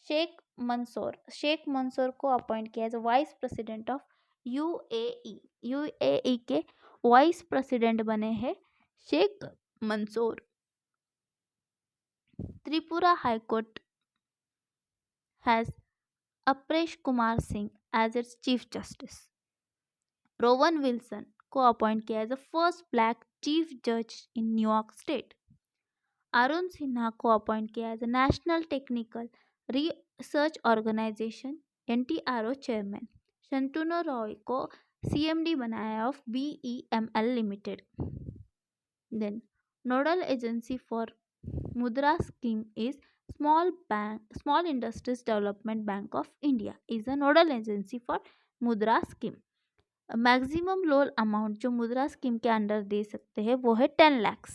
Sheikh Mansour को appoint किया as vice president of UAE. UAE के वाइस प्रेसिडेंट बने हैं Sheikh Mansour. Tripura high court has Apresh Kumar Singh as its chief justice. Rowan Wilson को appoint किया as a first black chief जज in New York state. Arun Sinha को appoint किया as a national technical research organisation NTRO chairman. Shantanu Roy को CMD बनाया of BEML limited. Then nodal agency for Mudra scheme is small industries development bank of India is a nodal agency for Mudra scheme. Maximum loan amount जो Mudra scheme के under दे सकते हैं वो है 10 lakhs।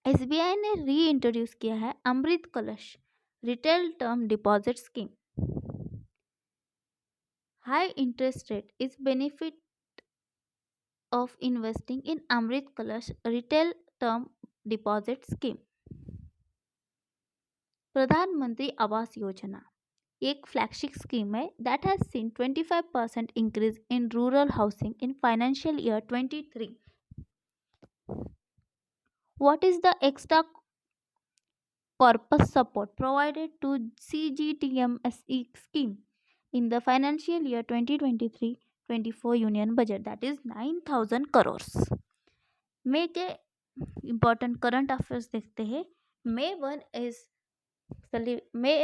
SBI ने री इंट्रोड्यूस किया है Amrit Kalash retail term deposit scheme. High interest rate is benefit of investing in Amrit Kalash retail term deposit scheme. Pradhan Mantri Awas Yojana एक फ्लैगशिप स्कीम है that has seen 25% increase in rural housing in financial year 23। What is the extra corpus support provided to CGTMSE scheme in the financial year 2023-24 union budget, that is 9,000 crores। मे के important current affairs देखते हैं। मे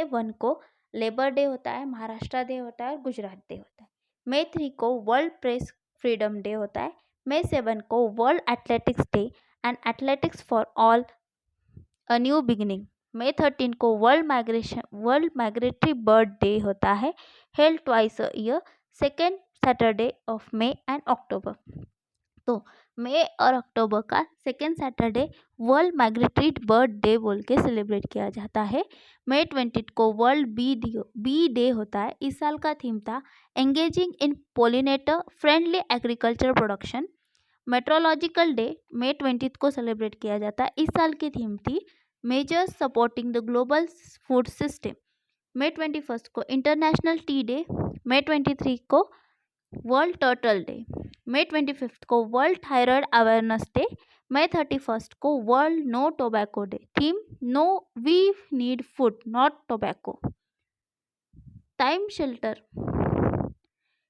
1 को labour day होता है, Maharashtra day होता है और Gujarat day होता है। मे 3 को वर्ल्ड प्रेस फ्रीडम डे होता है। मे 7 को world athletics day and athletics for all a new beginning. May 13 को वर्ल्ड माइग्रेटरी बर्ड डे होता है, held twice a year, second Saturday of May and October. तो मई और अक्टूबर का second Saturday world migratory bird day बोल के सेलिब्रेट किया जाता है। मई 20 को वर्ल्ड बी डे होता है। इस साल का थीम था engaging in pollinator friendly agriculture production. Metrological day मई 20 को सेलिब्रेट किया जाता है। इस साल की थीम थी measures supporting the global food system. मई 21 को इंटरनेशनल टी डे। मई 23 को वर्ल्ड टर्टल डे। मई 25 को world thyroid awareness day. May 31 को world no tobacco day. Theme no we need food not tobacco. Time shelter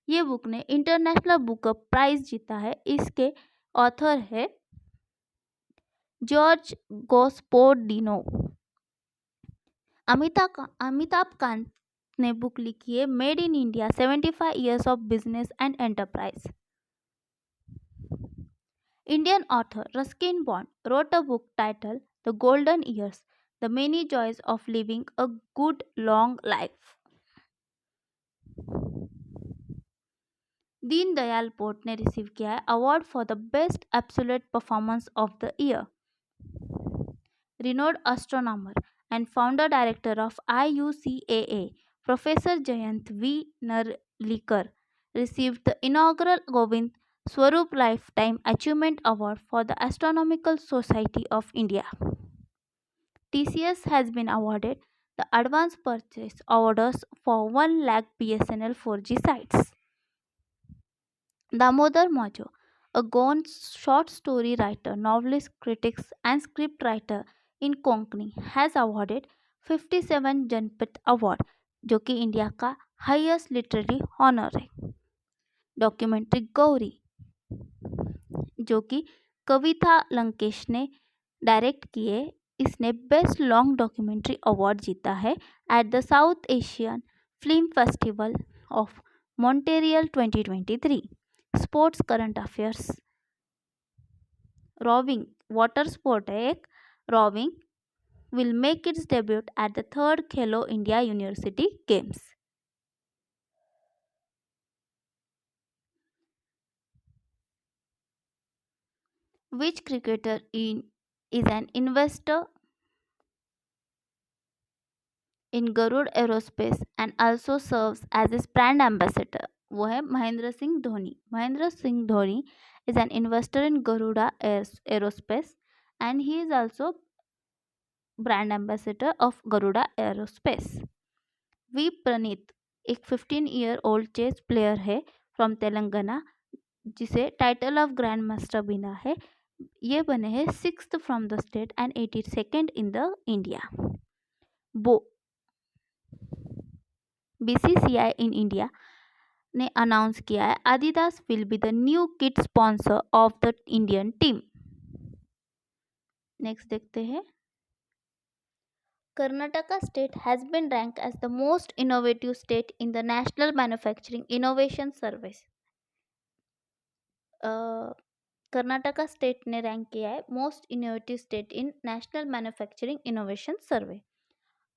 ये book ने international book prize जीता है। इसके ऑथर है जॉर्ज गोस्पोडिनो। अमिताभ कांत ने बुक लिखी है made in India 75 years of business and enterprise। Indian author Ruskin Bond wrote a book titled The Golden Years, The Many Joys of Living a Good Long Life। Deen Dayal port ने receive किया है award for the best absolute performance of the year. Renowned astronomer and founder director of IUCAA, Professor Jayant V. Narlikar, received the inaugural Govind Swarup Lifetime Achievement Award for the Astronomical Society of India। TCS has been awarded the Advance Purchase Orders for 1 lakh BSNL 4G sites। Damodar Mojo, a Goan short story writer, novelist, critic, and script writer in Konkani, has awarded 57 Janpath award, जो कि India का highest literary honour है। Documentary Gauri, जो कि कविता लंकेश ने direct किए, इसने best long documentary award जीता है at the south Asian film festival of Montreal 2023। Sports current affairs, rowing water sport है एक, rowing will make its debut at the third Khelo India University Games. Which cricketer is an investor in Garud Aerospace and also serves as its brand ambassador? वो है Mahendra Singh Dhoni. Mahendra Singh Dhoni is an investor in Garuda Aerospace and he is also brand ambassador of Garuda Aerospace. V Praneeth एक 15-year-old chess player है from Telangana, जिसे title of grand master मिला है। ये बने हैं 6th from the state and 82nd in the India. बो BCCI in India ने अनाउंस किया है Adidas will be the new kit sponsor of the Indian team. Next देखते हैं, Karnataka state has been ranked as the most innovative state in the National Manufacturing Innovation Survey. Karnataka state ने rank किया है most innovative state in national manufacturing innovation survey.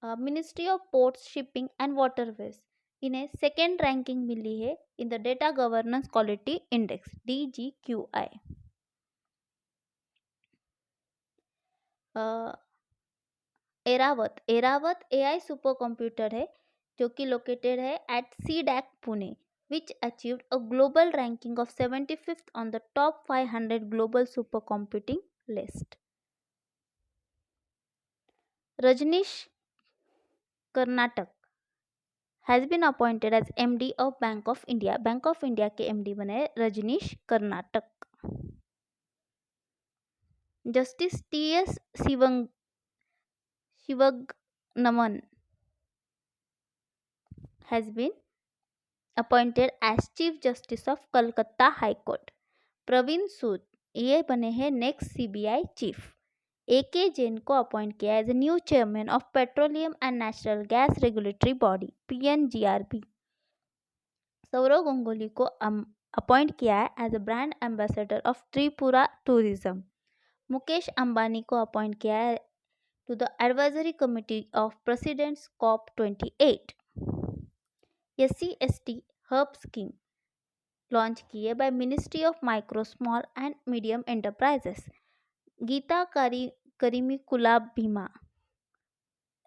Ministry of ports shipping and waterways, इन्हें second ranking मिली है in the data governance quality index DGQI। Airawat Airawat AI super computer है जो कि located है at CDAC Pune, which achieved a global ranking of 75th on the top 500 global supercomputing list. Rajneesh Karnatak has been appointed as MD of Bank of India. Bank of India के MD बने Rajneesh Karnatak. Justice TS Shivagnaman has been appointed as Chief Justice of Calcutta High Court. Praveen Sood ये बने हैं next CBI chief. AK Jain को appoint किया as a new chairman of petroleum and natural gas regulatory body PNGRB। Sourav Ganguly को appoint किया है as a brand ambassador of Tripura tourism. Mukesh Ambani को appoint किया है to the advisory committee of presidents COP28। SC/ST hub scheme launch की है by ministry of micro small and medium enterprises. Gita creamy कुलाब बीमा,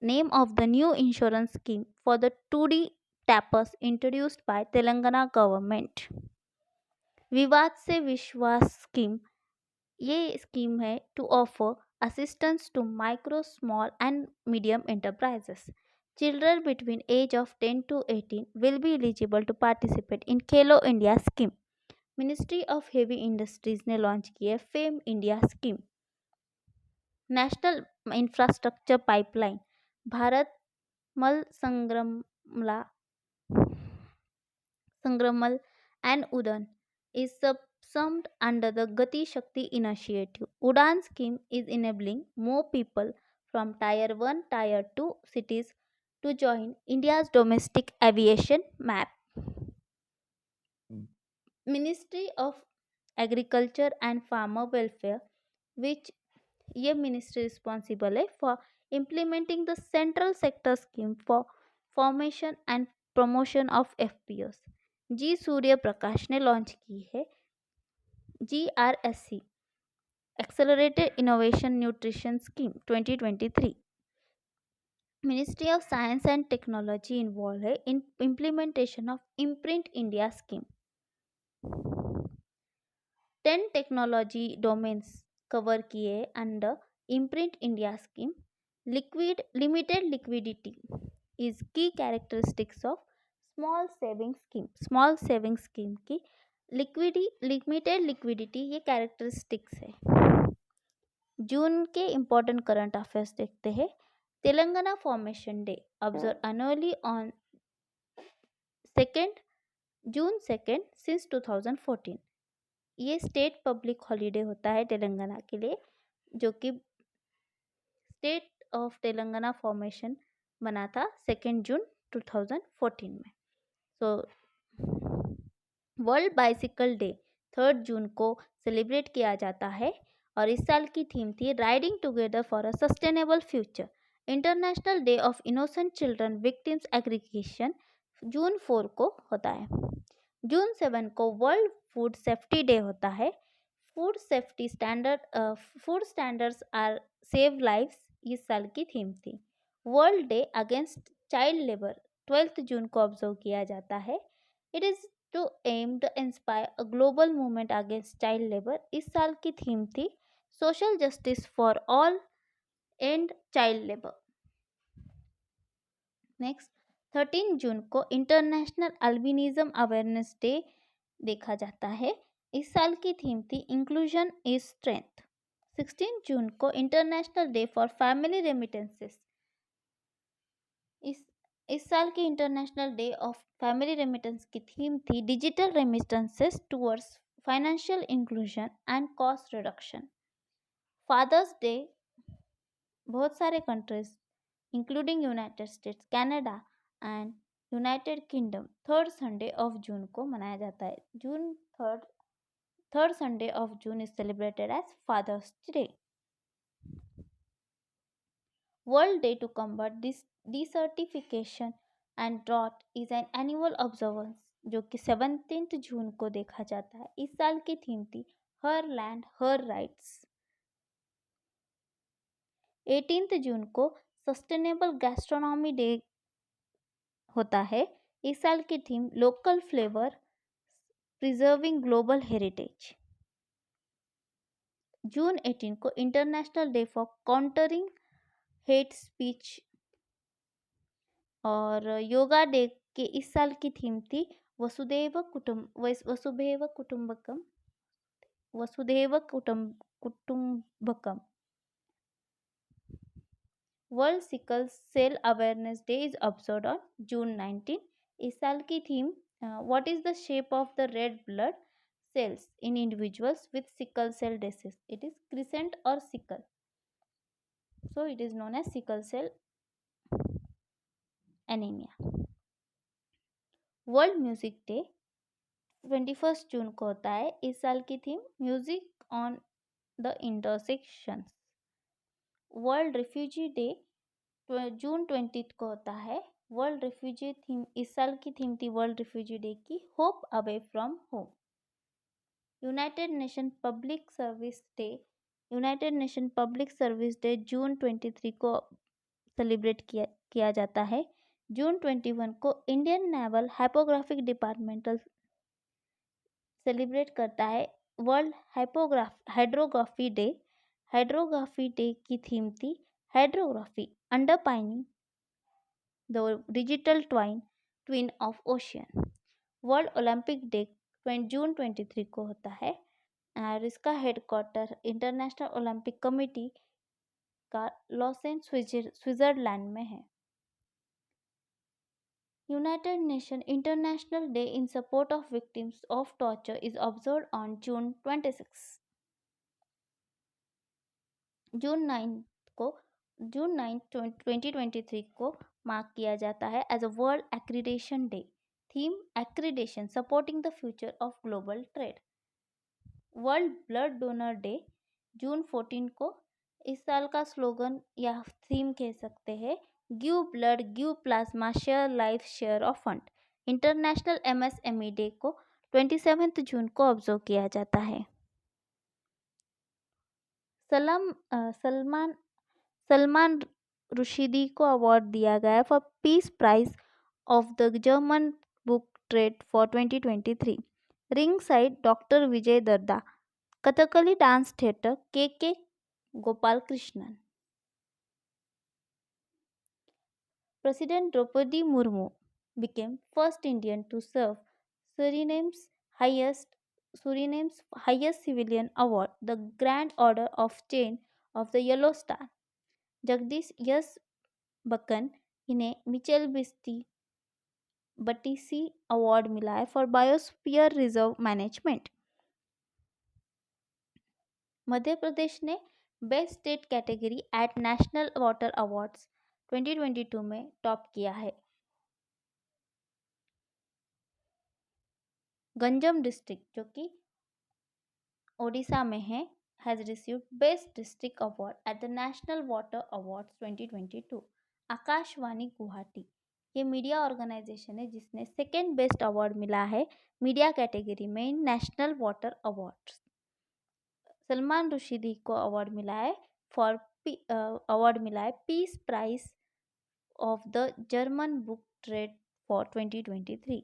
name of the new insurance scheme for the 2D tappers introduced by Telangana government. Vivad se Vishwas scheme, ये scheme है to offer assistance to micro small and medium enterprises. Children between age of 10 to 18 will be eligible to participate in Khelo India scheme. Ministry of heavy industries ने launch की है fame India scheme. National infrastructure pipeline Bharat मल संग्रमल and उड़ान is subsumed under the Gati Shakti initiative. Udan scheme is enabling more people from Tier 1, Tier 2 cities to join India's domestic aviation map. Ministry of Agriculture and Farmer Welfare, which ये ministry responsible है for implementing the central sector scheme for formation and promotion of FPOs. जी सूर्य प्रकाश ने launch की है GRSC Accelerated Innovation Nutrition Scheme 2023. Ministry of Science and Technology involved है in implementation of Imprint India scheme. 10 technology domains cover किए under imprint India scheme. Limited liquidity is key characteristics of small saving scheme. Small saving scheme की limited liquidity ये characteristics है। जून के important current affairs देखते हैं। Telangana Formation Day, observed annually on 2nd June 2nd since 2014. ये state public holiday होता है तेलंगाना के लिए, जो कि स्टेट ऑफ तेलंगाना फॉर्मेशन बना था 2 जून 2014 में. सो वर्ल्ड बाइसिकल डे 3 जून को सेलिब्रेट किया जाता है और इस साल की थीम थी riding together for a sustainable future. International day of innocent children victims aggregation जून 4 को होता है. जून 7 को वर्ल्ड फूड सेफ्टी डे होता है. Food standards are save lives इस साल की थीम थी. World day against child labour 12 June को ऑब्जर्व किया जाता है. It is to aim to inspire a global movement against child labour. इस साल की थीम थी social justice for all and child labour. Next 13 June को इंटरनेशनल अल्बिनिज्म अवेयरनेस डे देखा जाता है. इस साल की थीम थी इंक्लूजन इज स्ट्रेंथ. 16 जून को international day for family remittances. इस साल की international day of family remittance की थीम थी digital remittances towards financial inclusion and cost reduction. Father's day बहुत सारे countries including United States, Canada and United Kingdom 3rd Sunday of June को मनाया जाता है. Third Sunday of June is celebrated as father's day. World day to combat desertification and drought is an annual observance जो कि 17 जून को देखा जाता है. इस साल की थीम थी हर लैंड हर राइट्स. 18 जून को सस्टेनेबल गैस्ट्रोनॉमी डे होता है. इस साल की theme local flavour preserving global heritage. जून 18 को international day for countering hate speech और योगा डे के इस साल की थीम थी वसुधैव कुटुंबकम. World sickle cell awareness day is observed on June 19. इस साल की थीम what is the shape of the red blood cells in individuals with sickle cell disease. It is crescent or sickle. So it is known as sickle cell anemia. World music day 21 जून को होता है. इस साल की theme music on the intersections. World refugee day June 20 को होता है. World refugee theme इस साल की थीम थी वर्ल्ड रिफ्यूजी डे की hope away from home. United nation public service day June 23 को सेलिब्रेट किया जाता है. June 21 को Indian naval hydrographic departmental celebrate करता है world hydrography day. Hydrography day की थीम थी hydrography underpinning the digital twin of ocean. World Olympic day June 23 को होता है और इसका हेडक्वार्टर इंटरनेशनल ओलंपिक कमेटी का लॉसेन स्विट्जरलैंड में है. United Nation international day in support of victims of torture is observed on June 26. जून 9 2023 को मार्क किया जाता है as a world accreditation day. Theme accreditation supporting the future of global trade. World blood donor day June 14 को. इस साल का slogan या थीम कह सकते हैं give blood give plasma share life share of fund. International MSME day को 27 जून को ऑब्जर्व किया जाता है. सलमान रुशिदी को अवार्ड दिया गया for peace prize of the German book trade for 2023. Ringside doctor Vijay Darda. Kathakali dance theatre के Gopal Krishnan. President Draupadi Murmu became first Indian to serve Suriname's highest civilian award, the Grand Order of Chain of the Yellow Star. Jagdish बकन, इन्हें Mitchell बटीसी award मिला है for biosphere reserve management. Madhya Pradesh ने best state category at national water awards 2022 में top किया है। Ganjam district, जो कि ओडिशा में है, has received best district award at the national water awards 2022। Akashvani Guwahati, ये मीडिया ऑर्गेनाइजेशन है जिसने सेकेंड बेस्ट अवार्ड मिला है मीडिया कैटेगरी में national water awards. Salman Rushdie को अवार्ड मिला है फॉर अवार्ड मिला है peace prize of the German book trade for 2023।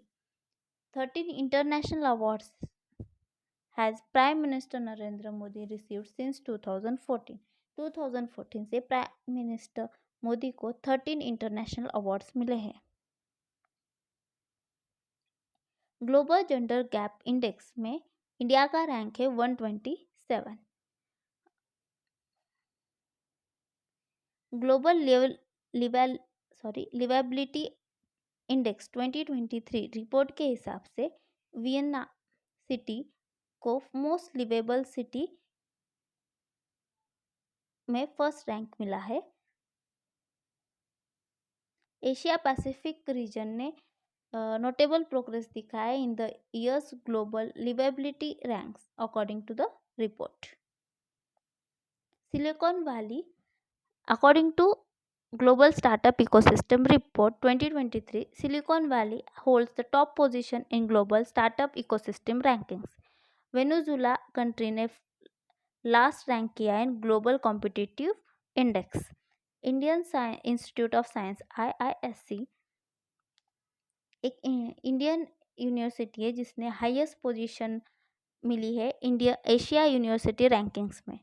13 international awards has Prime Minister Narendra Modi received since 2014। 2014 से प्राइम मिनिस्टर मोदी को 13 इंटरनेशनल अवार्ड्स मिले हैं। ग्लोबल जेंडर गैप इंडेक्स में इंडिया का रैंक है 127। ग्लोबल लिवेबिलिटी इंडेक्स 2023 रिपोर्ट के हिसाब से वियना सिटी को मोस्ट लिवेबल सिटी में फर्स्ट रैंक मिला है। एशिया पैसिफिक रीजन ने नोटेबल प्रोग्रेस दिखाया in the years global liveability ranks according to the report. Silicon Valley, according to Global Startup Ecosystem Report 2023, Silicon Valley holds the top position in global startup ecosystem rankings। Venezuela country ने last rank किया है global competitive index. Indian institute of science IISc एक Indian university है जिसने highest position मिली है India Asia university rankings में।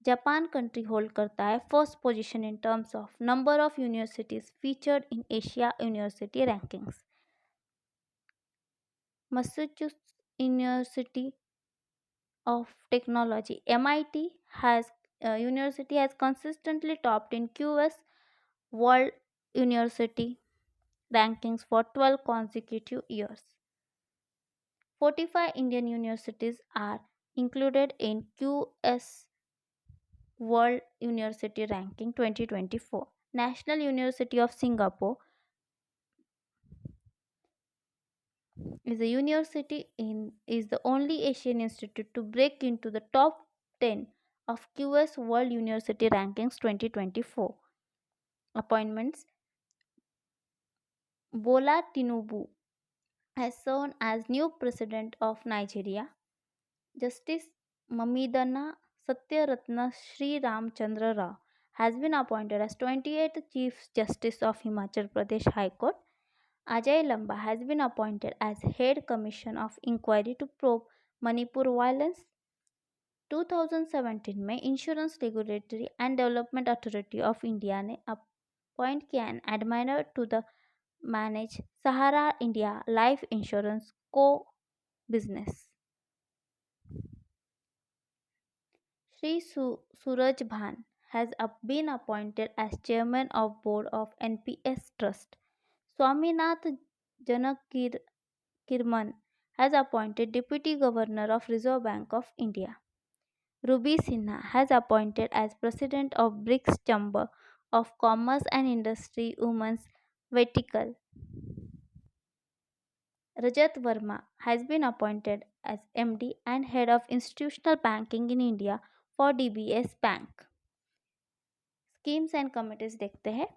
Japan country hold करता है first position in terms of number of universities featured in Asia university rankings. Massachusetts university of Technology MIT has consistently topped in QS World University rankings for 12 consecutive years। 45 Indian universities are included in QS World University Ranking 2024। National University of Singapore is the only Asian institute to break into the top 10 of QS World University Rankings 2024। Appointments: Bola Tinubu has served as new president of Nigeria। Justice Mamidana Satyaratna Sri Ramchandra Rao has been appointed as 28th Chief Justice of Himachal Pradesh High Court। Ajay Lamba has been appointed as Head Commission of Inquiry to probe Manipur violence। 2017 में insurance regulatory and development authority of India ने appoint किया an एडमाइनर to the manage Sahara India life insurance को business. Sri Suraj Bhan has been appointed as chairman of board of NPS Trust। Swaminath Janakiraman has appointed deputy governor of Reserve Bank of India। Ruby Sinha has appointed as president of BRICS Chamber of Commerce and Industry Women's Vertical। Rajat Verma has been appointed as MD and head of institutional banking in India for DBS Bank। Schemes and committees देखते हैं।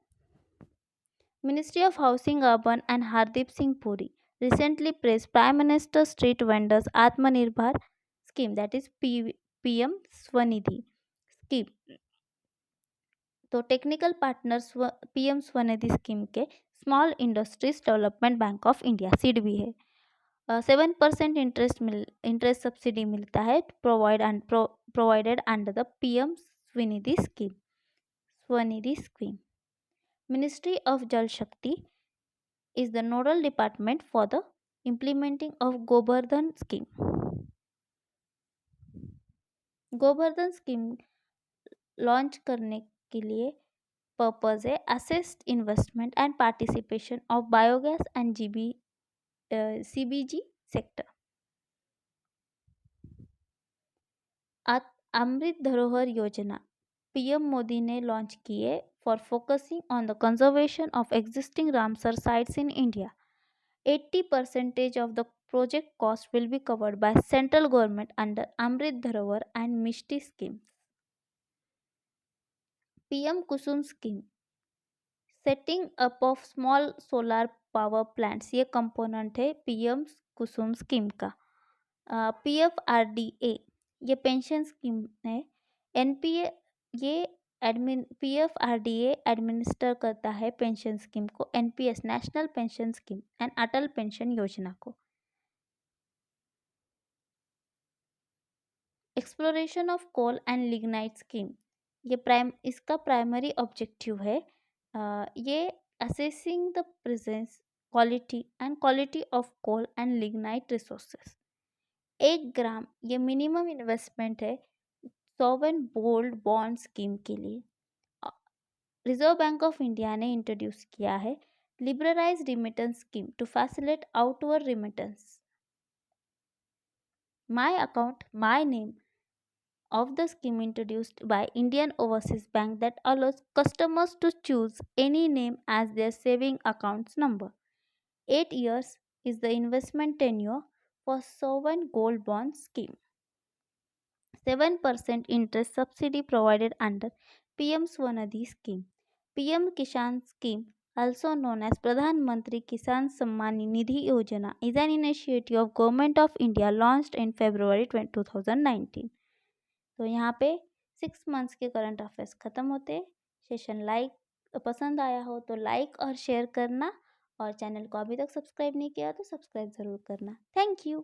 Ministry of housing urban and Hardeep Singh Puri recently praised Prime Minister Street Vendors Atmanirbhar scheme, that is PM Swanidhi scheme। तो technical partners PM Swanidhi scheme के small industries development bank of India सीड भी है। 7% interest subsidy मिलता है provided under the PM Swanidhi scheme. Ministry of Jal Shakti is the nodal department for the implementing of Gobardhan scheme। Gobardhan scheme launch करने के लिए purpose है assist investment and participation of biogas and CBG sector. Amrit Dharohar Yojana PM Modi ने launch की है for focusing on the conservation of existing Ramsar sites in India. 80% of the project cost will be covered by central government under Amrit Dharohar and Mishti schemes. PM Kusum scheme setting up of small solar power plants ये component है PM Kusum scheme का। PFRDA ये pension scheme है। NPA ये PFRDA administer करता है pension scheme को, NPS national pension scheme and Atal pension Yojana को। Exploration of coal and lignite scheme इसका प्राइमरी ऑब्जेक्टिव है ये assessing the presence quality of coal and lignite resources. 1 gram ये मिनिमम इन्वेस्टमेंट है सॉवरेन गोल्ड बॉन्ड स्कीम के लिए। Reserve bank of India ने introduce किया है liberalise remittance scheme to facilitate outward remittance. My account my name of the scheme introduced by Indian Overseas Bank that allows customers to choose any name as their saving account's number. 8 years is the investment tenure for sovereign gold bond scheme. 7% interest subsidy provided under PM Swanidhi scheme. PM Kishan scheme, also known as Pradhan Mantri Kisan Samman Nidhi Yojana, is an initiative of Government of India launched in February 2019. तो यहाँ पे 6 months के current affairs ख़त्म होते हैं। Session पसंद आया हो तो लाइक और शेयर करना, और चैनल को अभी तक सब्सक्राइब नहीं किया तो सब्सक्राइब ज़रूर करना। Thank you.